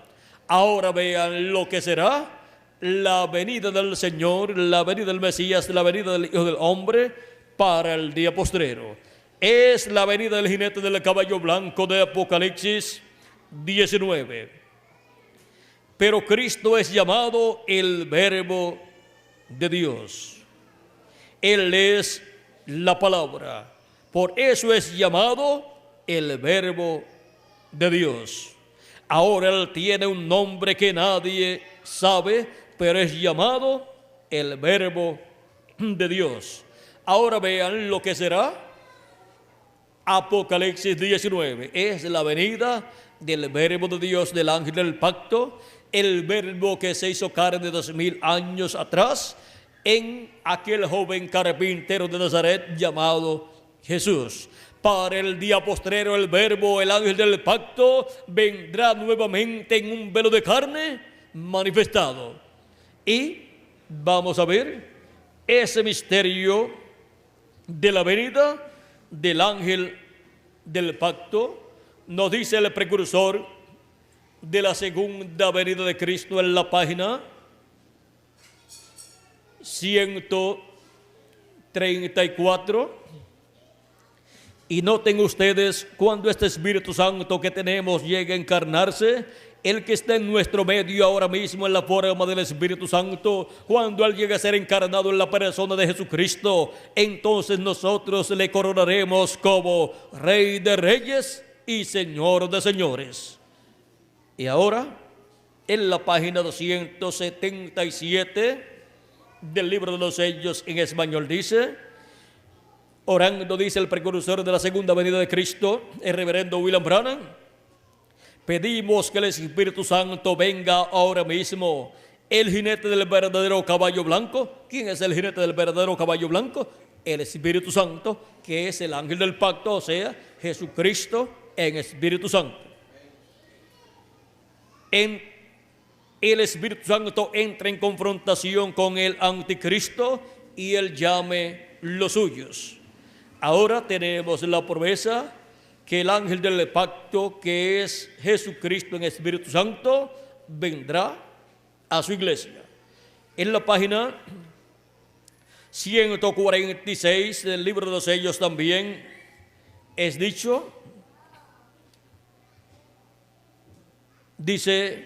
Ahora vean lo que será la venida del Señor, la venida del Mesías, la venida del Hijo del Hombre para el día postrero. Es la venida del jinete del caballo blanco de Apocalipsis 19. Pero Cristo es llamado el Verbo de Dios. Él es la palabra. Por eso es llamado el Verbo de Dios. Ahora Él tiene un nombre que nadie sabe, pero es llamado el Verbo de Dios. Ahora vean lo que será Apocalipsis 19. Es la venida del Verbo de Dios, del ángel del pacto, el Verbo que se hizo carne 2000 años atrás en aquel joven carpintero de Nazaret llamado Jesús. Para el día postrero, el Verbo, el ángel del pacto, vendrá nuevamente en un velo de carne manifestado. Y vamos a ver ese misterio de la venida del ángel del pacto. Nos dice el precursor de la segunda venida de Cristo en la página 134. Y noten ustedes, cuando este Espíritu Santo que tenemos llegue a encarnarse, el que está en nuestro medio ahora mismo en la forma del Espíritu Santo, cuando Él llegue a ser encarnado en la persona de Jesucristo, entonces nosotros le coronaremos como Rey de Reyes y Señor de Señores. Y ahora, en la página 277 del libro de los sellos en español dice: orando, dice el precursor de la segunda venida de Cristo, el reverendo William Branham, pedimos que el Espíritu Santo venga ahora mismo. El jinete del verdadero caballo blanco. ¿Quién es el jinete del verdadero caballo blanco? El Espíritu Santo, que es el ángel del pacto, o sea, Jesucristo, en Espíritu Santo. El Espíritu Santo entra en confrontación con el anticristo y él llame los suyos. Ahora tenemos la promesa que el ángel del pacto, que es Jesucristo en Espíritu Santo, vendrá a su iglesia. En la página 146 del libro de los sellos también es dicho, dice,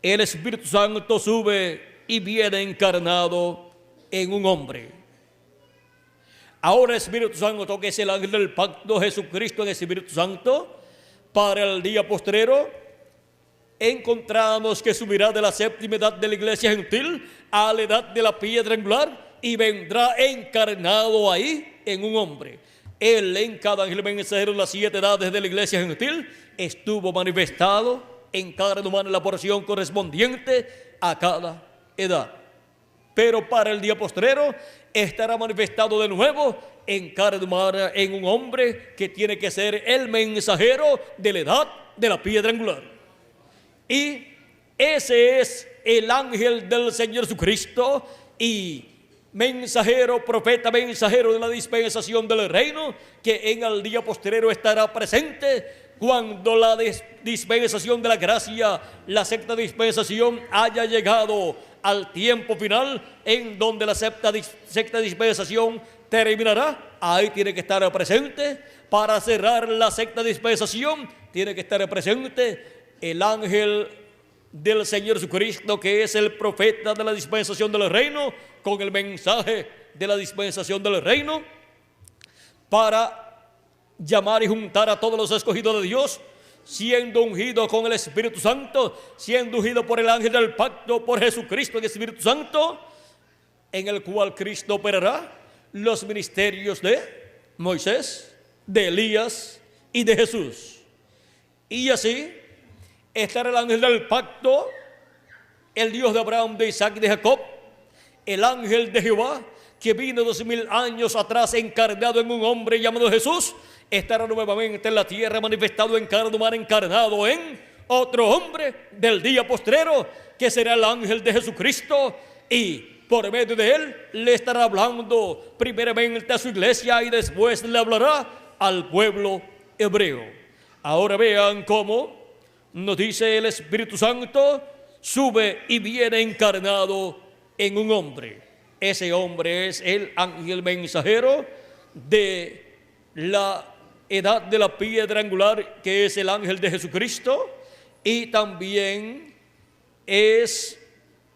el Espíritu Santo sube y viene encarnado en un hombre. Ahora el Espíritu Santo, que es el ángel del pacto, Jesucristo en el Espíritu Santo, para el día postrero, encontramos que subirá de la séptima edad de la iglesia gentil a la edad de la piedra angular y vendrá encarnado ahí en un hombre. Él, en cada ángel mensajero de las 7 edades de la iglesia gentil, estuvo manifestado en carne humana en la porción correspondiente a cada edad. Pero para el día postrero estará manifestado de nuevo en carne humana en un hombre que tiene que ser el mensajero de la edad de la piedra angular. Y ese es el ángel del Señor Jesucristo y mensajero, profeta, mensajero de la dispensación del reino, que en el día postrero estará presente cuando la dispensación de la gracia, la sexta dispensación, haya llegado al tiempo final, en donde la sexta dispensación terminará. Ahí tiene que estar presente. Para cerrar la sexta dispensación tiene que estar presente el ángel del Señor Jesucristo, que es el profeta de la dispensación del reino, con el mensaje de la dispensación del reino, para llamar y juntar a todos los escogidos de Dios, siendo ungido con el Espíritu Santo, siendo ungido por el ángel del pacto, por Jesucristo en el Espíritu Santo, en el cual Cristo operará los ministerios de Moisés, de Elías y de Jesús. Y así estará el ángel del pacto, el Dios de Abraham, de Isaac y de Jacob, el ángel de Jehová, que vino 2000 años atrás encarnado en un hombre llamado Jesús, estará nuevamente en la tierra manifestado en carne humana, encarnado en otro hombre del día postrero, que será el ángel de Jesucristo, y por medio de él le estará hablando primeramente a su iglesia y después le hablará al pueblo hebreo. Ahora vean cómo nos dice el Espíritu Santo, sube y viene encarnado en un hombre. Ese hombre es el ángel mensajero de la edad de la piedra angular, que es el ángel de Jesucristo, y también es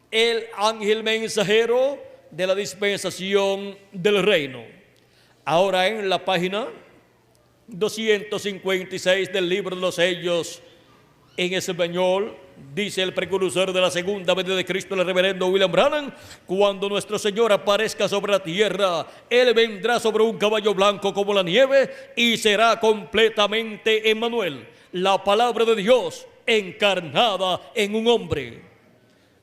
el ángel mensajero de la dispensación del reino. Ahora en la página 256 del libro de los sellos, en español, dice el precursor de la segunda venida de Cristo, el reverendo William Branham, cuando nuestro Señor aparezca sobre la tierra, Él vendrá sobre un caballo blanco como la nieve y será completamente Emmanuel, la palabra de Dios encarnada en un hombre.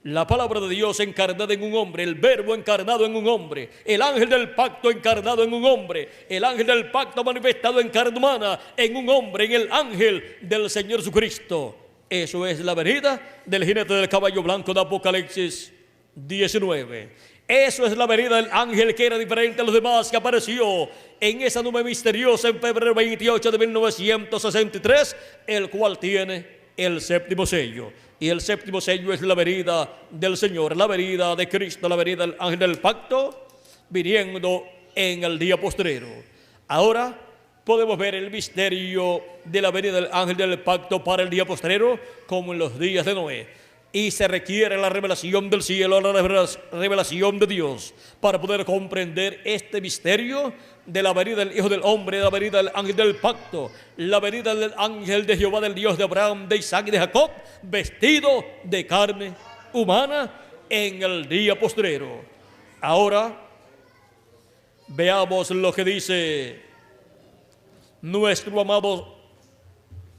La palabra de Dios encarnada en un hombre, el verbo encarnado en un hombre, el ángel del pacto encarnado en un hombre, el ángel del pacto manifestado en carne humana en un hombre, en el ángel del Señor Jesucristo. Eso es la venida del jinete del caballo blanco de Apocalipsis 19. Eso es la venida del ángel que era diferente a los demás, que apareció en esa nube misteriosa en febrero 28 de 1963, el cual tiene el séptimo sello. Y el séptimo sello es la venida del Señor, la venida de Cristo, la venida del ángel del pacto, viniendo en el día postrero. Ahora podemos ver el misterio de la venida del ángel del pacto para el día postrero, como en los días de Noé. Y se requiere la revelación del cielo, la revelación de Dios, para poder comprender este misterio de la venida del Hijo del Hombre, la venida del ángel del pacto, la venida del ángel de Jehová, del Dios de Abraham, de Isaac y de Jacob, vestido de carne humana en el día postrero. Ahora veamos lo que dice nuestro amado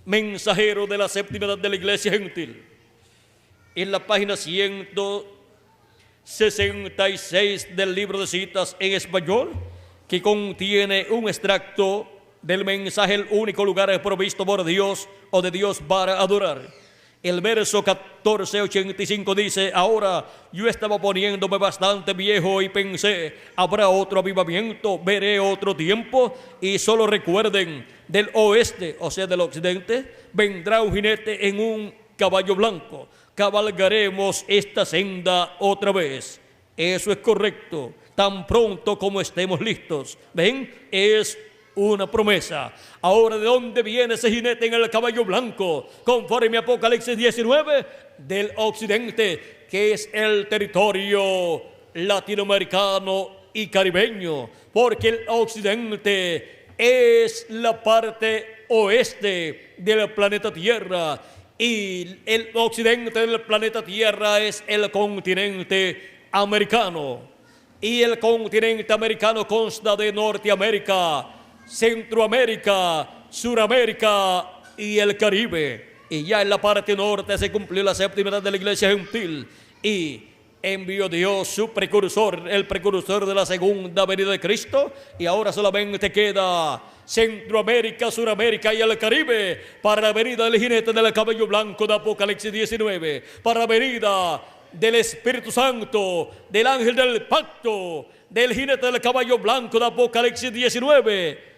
mensajero de la séptima edad de la iglesia gentil. En la página 166 del libro de citas en español, que contiene un extracto del mensaje, el único lugar provisto por Dios o de Dios para adorar. El verso 14:85 dice: ahora yo estaba poniéndome bastante viejo y pensé, habrá otro avivamiento, veré otro tiempo. Y solo recuerden, del oeste, o sea del occidente, vendrá un jinete en un caballo blanco. Cabalgaremos esta senda otra vez. Eso es correcto, tan pronto como estemos listos. ¿Ven? Es una promesa. Ahora, ¿de dónde viene ese jinete en el caballo blanco? Conforme a Apocalipsis 19, del occidente, que es el territorio latinoamericano y caribeño, porque el occidente es la parte oeste del planeta Tierra, y el occidente del planeta Tierra es el continente americano, y el continente americano consta de Norteamérica, Centroamérica, Suramérica y el Caribe. Y ya en la parte norte se cumplió la séptima edad de la iglesia gentil y envió Dios su precursor, el precursor de la segunda venida de Cristo, y ahora solamente queda Centroamérica, Suramérica y el Caribe para la venida del jinete del cabello blanco de Apocalipsis 19, para la venida del Espíritu Santo, del ángel del pacto, del jinete del caballo blanco de Apocalipsis 19,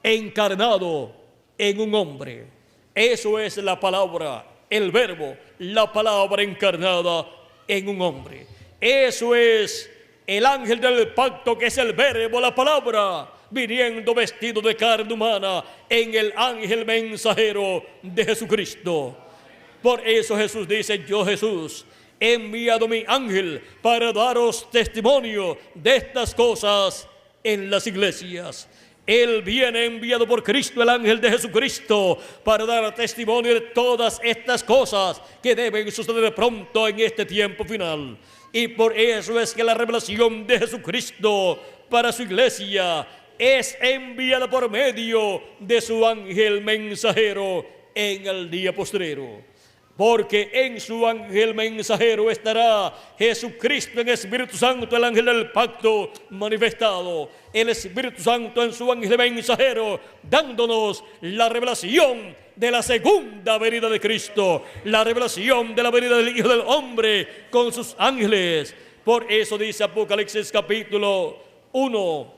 encarnado en un hombre. Eso es la palabra, el verbo, la palabra encarnada en un hombre. Eso es el ángel del pacto, que es el verbo, la palabra, viniendo vestido de carne humana en el ángel mensajero de Jesucristo. Por eso Jesús dice: yo, Jesús, he enviado mi ángel para daros testimonio de estas cosas en las iglesias. Él viene enviado por Cristo, el ángel de Jesucristo, para dar testimonio de todas estas cosas que deben suceder pronto en este tiempo final. Y por eso es que la revelación de Jesucristo para su iglesia es enviada por medio de su ángel mensajero en el día postrero. Porque en su ángel mensajero estará Jesucristo en Espíritu Santo, el ángel del pacto manifestado. El Espíritu Santo en su ángel mensajero, dándonos la revelación de la segunda venida de Cristo, la revelación de la venida del Hijo del Hombre con sus ángeles. Por eso dice Apocalipsis capítulo 1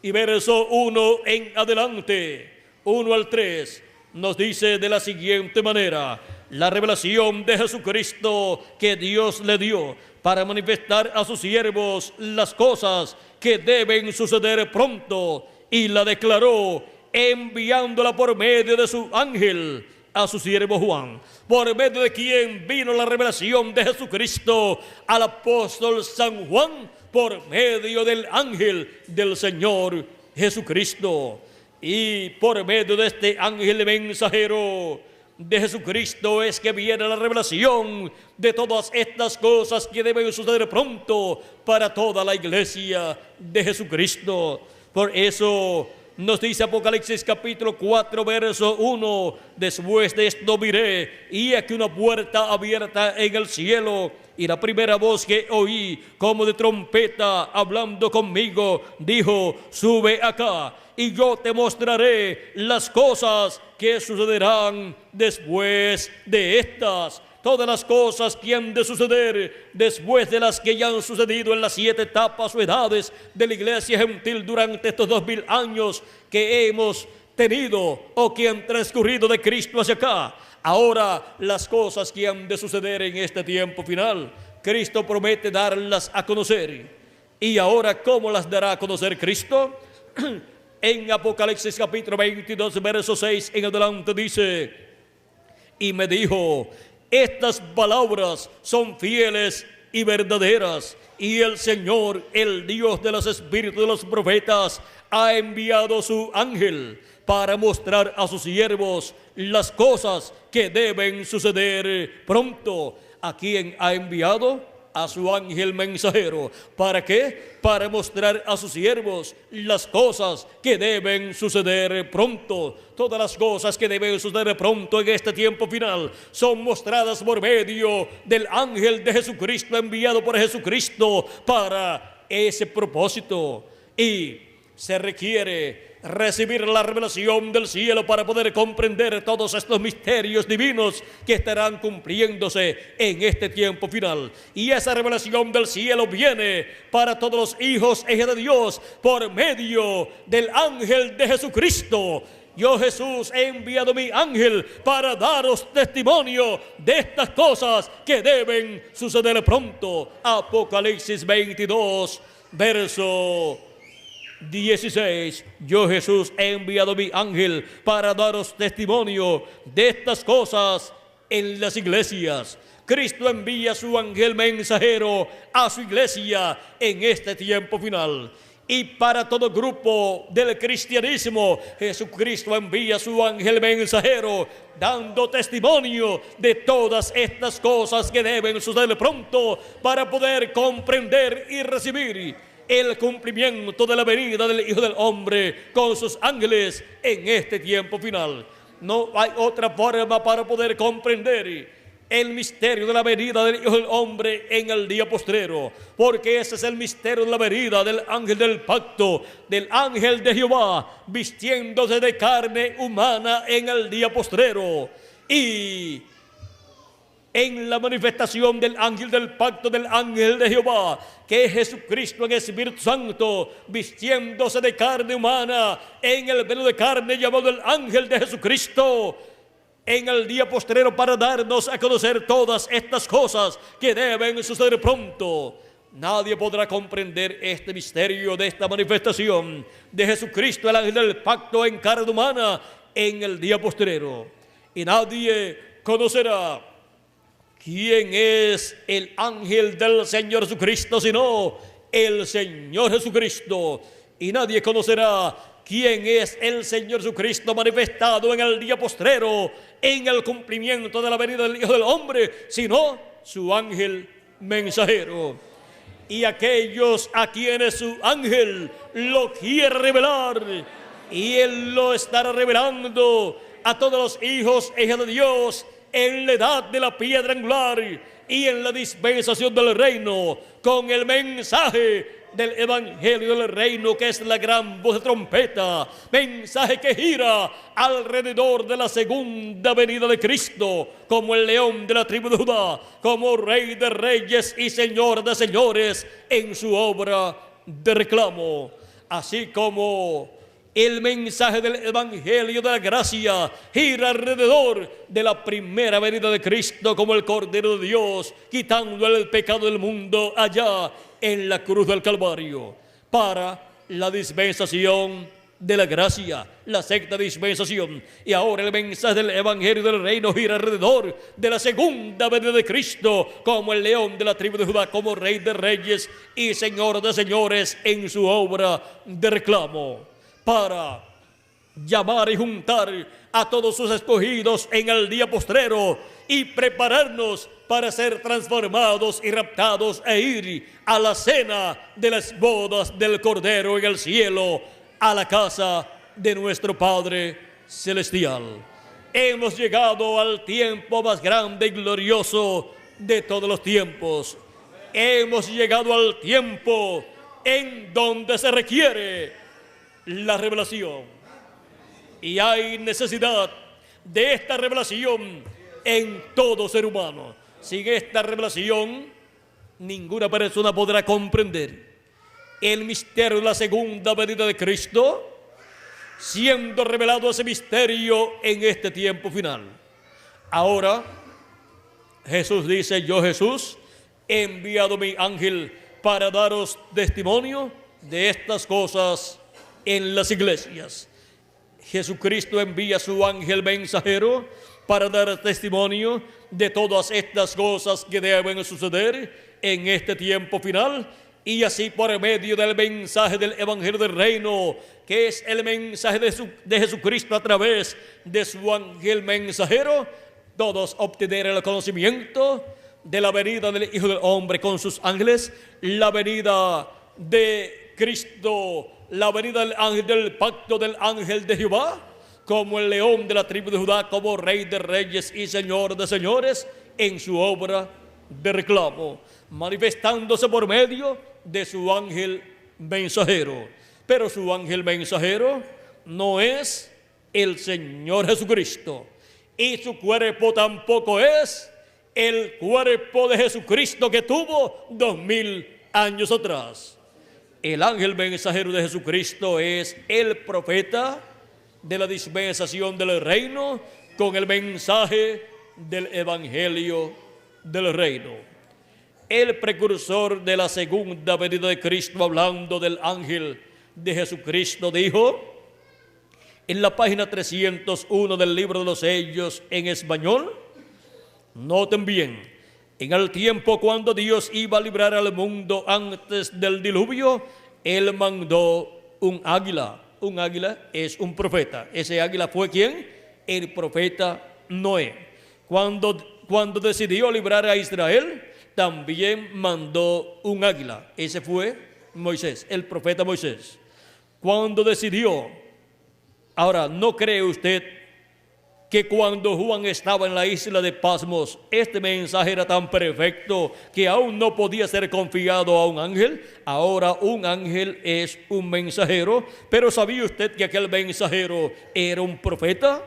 y verso 1 en adelante, 1 al 3, nos dice de la siguiente manera: la revelación de Jesucristo que Dios le dio para manifestar a sus siervos las cosas que deben suceder pronto, y la declaró enviándola por medio de su ángel a su siervo Juan, por medio de quien vino la revelación de Jesucristo al apóstol San Juan, por medio del ángel del Señor Jesucristo. Y por medio de este ángel mensajero de Jesucristo es que viene la revelación de todas estas cosas que deben suceder pronto para toda la iglesia de Jesucristo. Por eso nos dice Apocalipsis capítulo 4 verso 1: después de esto miré, y aquí una puerta abierta en el cielo, y la primera voz que oí como de trompeta hablando conmigo dijo: sube acá, y yo te mostraré las cosas que sucederán después de estas. Todas las cosas que han de suceder después de las que ya han sucedido en las 7 etapas o edades de la iglesia gentil durante estos 2000 años que hemos tenido o que han transcurrido de Cristo hacia acá. Ahora, las cosas que han de suceder en este tiempo final, Cristo promete darlas a conocer. Y ahora, ¿cómo las dará a conocer Cristo? En Apocalipsis capítulo 22, verso 6 en adelante dice: y me dijo: estas palabras son fieles y verdaderas, y el Señor, el Dios de los espíritus de los profetas, ha enviado su ángel para mostrar a sus siervos las cosas que deben suceder pronto. ¿A quién ha enviado? A su ángel mensajero. ¿Para qué? Para mostrar a sus siervos las cosas que deben suceder pronto. Todas las cosas que deben suceder pronto en este tiempo final son mostradas por medio del ángel de Jesucristo, enviado por Jesucristo para ese propósito. Y se requiere recibir la revelación del cielo para poder comprender todos estos misterios divinos que estarán cumpliéndose en este tiempo final. Y esa revelación del cielo viene para todos los hijos e hijas de Dios por medio del ángel de Jesucristo. Yo, Jesús, he enviado mi ángel para daros testimonio de estas cosas que deben suceder pronto. Apocalipsis 22, verso 16. Yo, Jesús, he enviado mi ángel para daros testimonio de estas cosas en las iglesias. Cristo envía su ángel mensajero a su iglesia en este tiempo final. Y para todo grupo del cristianismo, Jesucristo envía su ángel mensajero dando testimonio de todas estas cosas que deben suceder pronto para poder comprender y recibir el cumplimiento de la venida del Hijo del Hombre con sus ángeles en este tiempo final. No hay otra forma para poder comprender el misterio de la venida del Hijo del Hombre en el día postrero, porque ese es el misterio de la venida del ángel del pacto, del ángel de Jehová, vistiéndose de carne humana en el día postrero. Y en la manifestación del ángel del pacto, del ángel de Jehová, que es Jesucristo en el Espíritu Santo, vistiéndose de carne humana en el velo de carne llamado el ángel de Jesucristo, en el día postrero, para darnos a conocer todas estas cosas que deben suceder pronto. Nadie podrá comprender este misterio de esta manifestación de Jesucristo, el ángel del pacto en carne humana, en el día postrero. Y nadie conocerá quién es el ángel del Señor Jesucristo, sino el Señor Jesucristo. Y nadie conocerá quién es el Señor Jesucristo manifestado en el día postrero, en el cumplimiento de la venida del Hijo del Hombre, sino su ángel mensajero. Y aquellos a quienes su ángel lo quiere revelar, y él lo estará revelando a todos los hijos e hijas de Dios en la edad de la piedra angular y en la dispensación del reino, con el mensaje del evangelio del reino, que es la gran voz de trompeta, mensaje que gira alrededor de la segunda venida de Cristo, como el león de la tribu de Judá, como rey de reyes y señor de señores en su obra de reclamo. Así como el mensaje del evangelio de la gracia gira alrededor de la primera venida de Cristo como el Cordero de Dios, quitando el pecado del mundo allá en la cruz del Calvario, para la dispensación de la gracia, la sexta dispensación. Y ahora el mensaje del evangelio del reino gira alrededor de la segunda venida de Cristo, como el león de la tribu de Judá, como rey de reyes y señor de señores en su obra de reclamo, para llamar y juntar a todos sus escogidos en el día postrero y prepararnos para ser transformados y raptados e ir a la cena de las bodas del Cordero en el cielo, a la casa de nuestro Padre Celestial. Hemos llegado al tiempo más grande y glorioso de todos los tiempos. Hemos llegado al tiempo en donde se requiere la revelación, y hay necesidad de esta revelación en todo ser humano. Sin esta revelación, ninguna persona podrá comprender el misterio de la segunda venida de Cristo, siendo revelado ese misterio en este tiempo final. Ahora, Jesús dice: yo, Jesús, he enviado mi ángel para daros testimonio de estas cosas en las iglesias. Jesucristo envía su ángel mensajero para dar testimonio de todas estas cosas que deben suceder en este tiempo final, y así por medio del mensaje del evangelio del reino, que es el mensaje de Jesucristo a través de su ángel mensajero, todos obtener el conocimiento de la venida del Hijo del Hombre con sus ángeles, la venida de Cristo, la venida del ángel del pacto, del ángel de Jehová, como el león de la tribu de Judá, como rey de reyes y señor de señores en su obra de reclamo, manifestándose por medio de su ángel mensajero. pero su ángel mensajero no es el Señor Jesucristo. Y su cuerpo tampoco es el cuerpo de Jesucristo que tuvo 2000 años atrás. El ángel mensajero de Jesucristo es el profeta de la dispensación del reino con el mensaje del evangelio del reino. El precursor de la segunda venida de Cristo, hablando del ángel de Jesucristo, dijo en la página 301 del libro de los sellos en español, noten bien, en el tiempo cuando Dios iba a librar al mundo antes del diluvio, Él mandó un águila. Un águila es un profeta. Ese águila fue ¿quién? El profeta Noé. Cuando decidió librar a Israel, también mandó un águila. Ese fue Moisés, el profeta Moisés. Cuando decidió, ahora, ¿no cree usted que cuando Juan estaba en la isla de Patmos, este mensaje era tan perfecto que aún no podía ser confiado a un ángel? Ahora un ángel es un mensajero, pero ¿sabía usted que aquel mensajero era un profeta?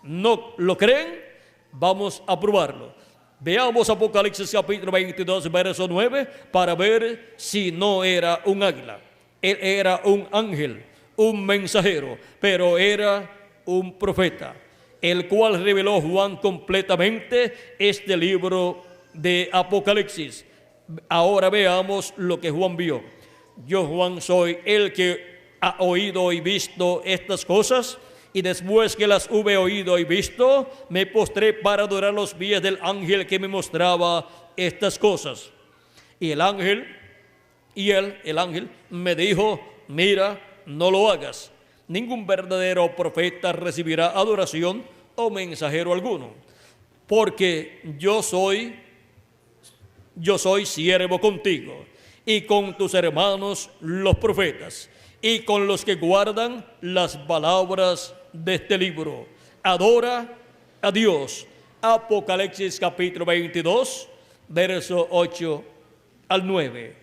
¿No lo creen? Vamos a probarlo. Veamos Apocalipsis capítulo 22, verso 9, para ver si no era un águila. Él era un ángel, un mensajero, pero era un profeta, el cual reveló Juan completamente este libro de Apocalipsis. Ahora veamos lo que Juan vio. Yo, Juan, soy el que ha oído y visto estas cosas, y después que las hube oído y visto, me postré para adorar los pies del ángel que me mostraba estas cosas. Y el ángel me dijo, mira, no lo hagas. Ningún verdadero profeta recibirá adoración o mensajero alguno, porque yo soy siervo contigo y con tus hermanos los profetas y con los que guardan las palabras de este libro. Adora a Dios. Apocalipsis capítulo 22, verso 8 al 9.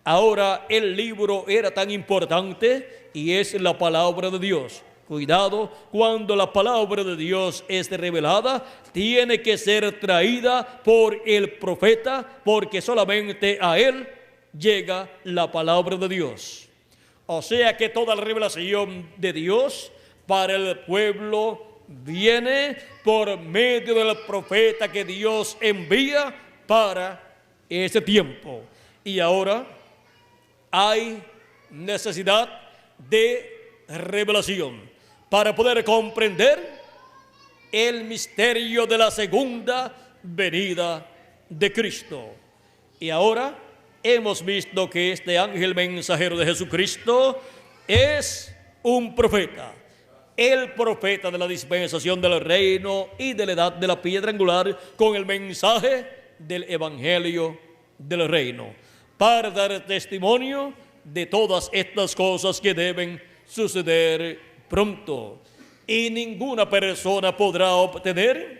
Ahora el libro era tan importante y es la palabra de Dios. Cuidado, cuando la palabra de Dios es revelada, tiene que ser traída por el profeta, porque solamente a él llega la palabra de Dios. O sea que toda la revelación de Dios para el pueblo viene por medio del profeta que Dios envía para ese tiempo. Y ahora hay necesidad de revelación para poder comprender el misterio de la segunda venida de Cristo. Y ahora hemos visto que este ángel mensajero de Jesucristo es un profeta, el profeta de la dispensación del reino y de la edad de la piedra angular, con el mensaje del evangelio del reino, para dar testimonio de todas estas cosas que deben suceder pronto. Y ninguna persona podrá obtener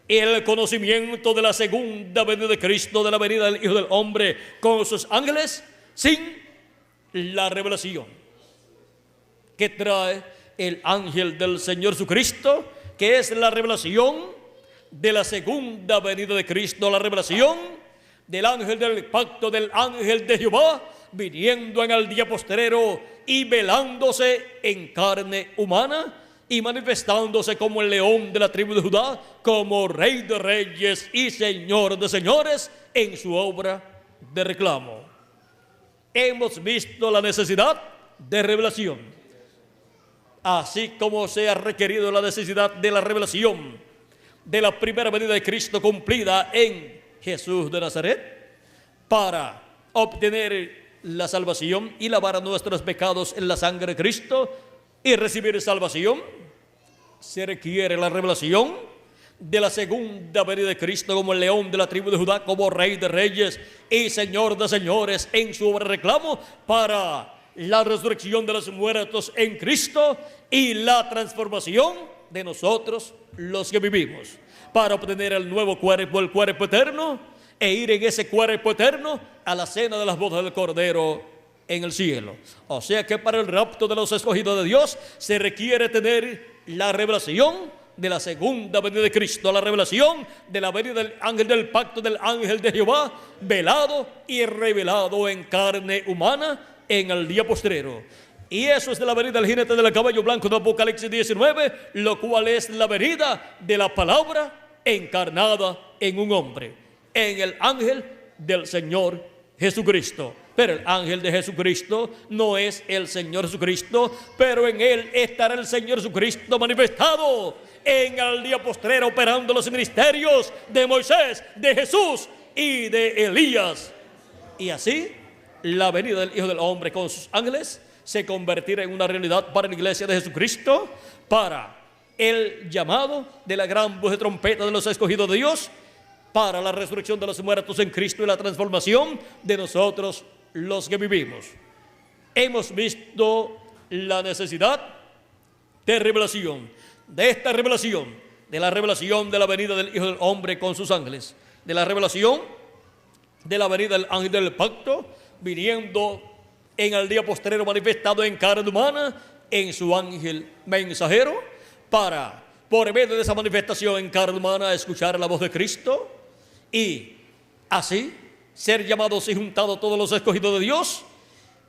el conocimiento de la segunda venida de Cristo, de la venida del Hijo del Hombre con sus ángeles, sin la revelación que trae el ángel del Señor Jesucristo, que es la revelación de la segunda venida de Cristo, la revelación del ángel del pacto, del ángel de Jehová, viniendo en el día postrero y velándose en carne humana y manifestándose como el león de la tribu de Judá, como rey de reyes y señor de señores en su obra de reclamo. Hemos visto la necesidad de revelación, así como se ha requerido la necesidad de la revelación de la primera venida de Cristo cumplida en Jesús de Nazaret, para obtener la salvación y lavar nuestros pecados en la sangre de Cristo y recibir salvación. Se requiere la revelación de la segunda venida de Cristo como el león de la tribu de Judá, como rey de reyes y señor de señores en su obra de reclamo, para la resurrección de los muertos en Cristo y la transformación de nosotros los que vivimos, para obtener el nuevo cuerpo, el cuerpo eterno, e ir en ese cuerpo eterno a la cena de las bodas del Cordero en el cielo. O sea que para el rapto de los escogidos de Dios se requiere tener la revelación de la segunda venida de Cristo, la revelación de la venida del ángel del pacto, del ángel de Jehová, velado y revelado en carne humana en el día postrero. Y eso es de la venida del jinete del caballo blanco de Apocalipsis 19, lo cual es la venida de la palabra encarnada en un hombre, en el ángel del Señor Jesucristo. Pero el ángel de Jesucristo no es el Señor Jesucristo, pero en él estará el Señor Jesucristo manifestado en el día postrero, operando los ministerios de Moisés, de Jesús y de Elías. Y así la venida del Hijo del Hombre con sus ángeles se convertirá en una realidad para la iglesia de Jesucristo, para el llamado de la gran voz de trompeta de los escogidos de Dios, para la resurrección de los muertos en Cristo y la transformación de nosotros los que vivimos. Hemos visto la necesidad de revelación, de esta revelación, de la revelación de la venida del Hijo del Hombre con sus ángeles, de la revelación de la venida del ángel del pacto, viniendo en el día postrero manifestado en carne humana, en su ángel mensajero, para, por medio de esa manifestación en carne humana, escuchar la voz de Cristo y así ser llamados y juntados todos los escogidos de Dios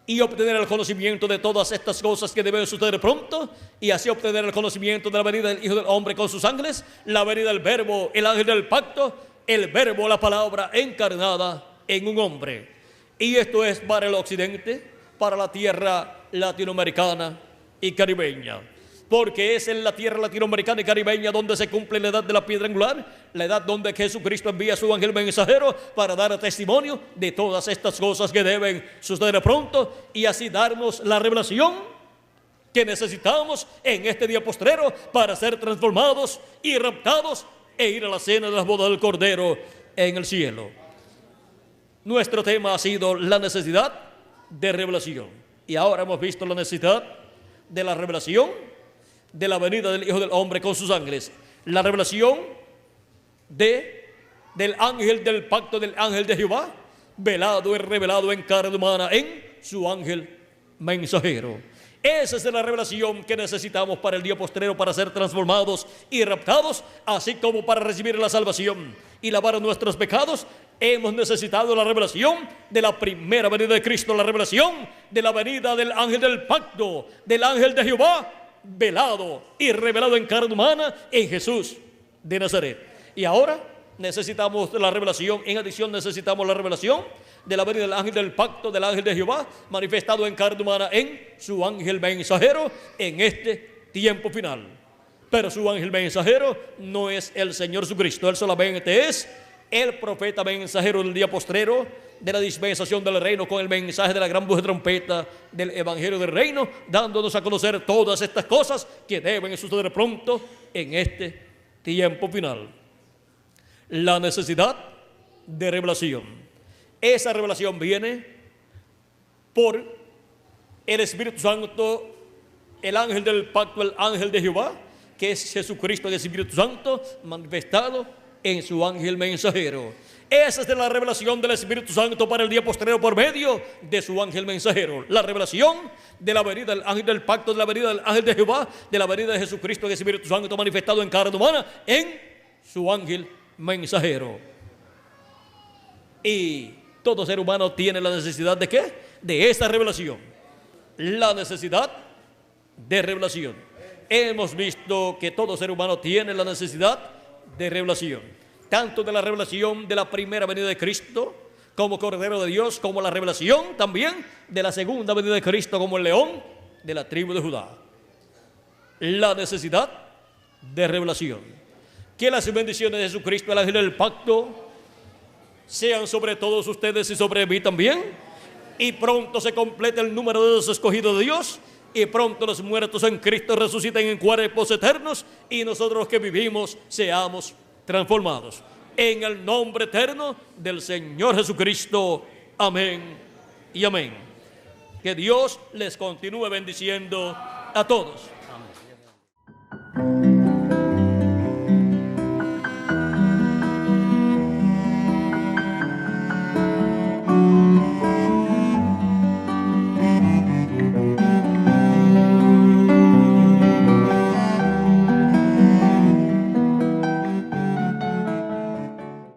y obtener el conocimiento de todas estas cosas que deben suceder pronto, y así obtener el conocimiento de la venida del Hijo del Hombre con sus ángeles, la venida del Verbo, el ángel del pacto, el Verbo, la palabra encarnada en un hombre. Y esto es para el occidente, para la tierra latinoamericana y caribeña, porque es en la tierra latinoamericana y caribeña donde se cumple la edad de la piedra angular, la edad donde Jesucristo envía a su ángel mensajero para dar testimonio de todas estas cosas que deben suceder pronto, y así darnos la revelación que necesitamos en este día postrero para ser transformados y raptados e ir a la cena de las bodas del Cordero en el cielo. Nuestro tema ha sido la necesidad de revelación, y ahora hemos visto la necesidad de la revelación de la venida del Hijo del Hombre con sus ángeles, la revelación del ángel del pacto, del ángel de Jehová, velado y revelado en carne humana en su ángel mensajero. Esa es la revelación que necesitamos para el día postrero, para ser transformados y raptados, así como para recibir la salvación y lavar nuestros pecados. Hemos necesitado la revelación de la primera venida de Cristo, la revelación de la venida del ángel del pacto, del ángel de Jehová, velado y revelado en carne humana en Jesús de Nazaret. Y ahora necesitamos la revelación, en adición necesitamos la revelación de la venida del ángel del pacto, del ángel de Jehová, manifestado en carne humana en su ángel mensajero en este tiempo final. Pero su ángel mensajero no es el Señor Jesucristo, él solamente es el profeta mensajero del día postrero, de la dispensación del reino, con el mensaje de la gran voz de trompeta del evangelio del reino, dándonos a conocer todas estas cosas que deben suceder pronto en este tiempo final. La necesidad de revelación. Esa revelación viene por el Espíritu Santo, el ángel del pacto, el ángel de Jehová, que es Jesucristo, el Espíritu Santo manifestado en su ángel mensajero. Esa es de la revelación del Espíritu Santo para el día postrero por medio de su ángel mensajero. La revelación de la venida del ángel del pacto, de la venida del ángel de Jehová, de la venida de Jesucristo, el Espíritu Santo manifestado en carne humana en su ángel mensajero. Y todo ser humano tiene la necesidad de ¿qué? De esta revelación. La necesidad de revelación. Hemos visto que todo ser humano tiene la necesidad de revelación, tanto de la revelación de la primera venida de Cristo como Cordero de Dios, como la revelación también de la segunda venida de Cristo como el león de la tribu de Judá. La necesidad de revelación. Que las bendiciones de Jesucristo, el ángel del pacto, sean sobre todos ustedes y sobre mí también, y pronto se complete el número de los escogidos de Dios, y pronto los muertos en Cristo resuciten en cuerpos eternos, y nosotros los que vivimos seamos transformados. En el nombre eterno del Señor Jesucristo. Amén y amén. Que Dios les continúe bendiciendo a todos.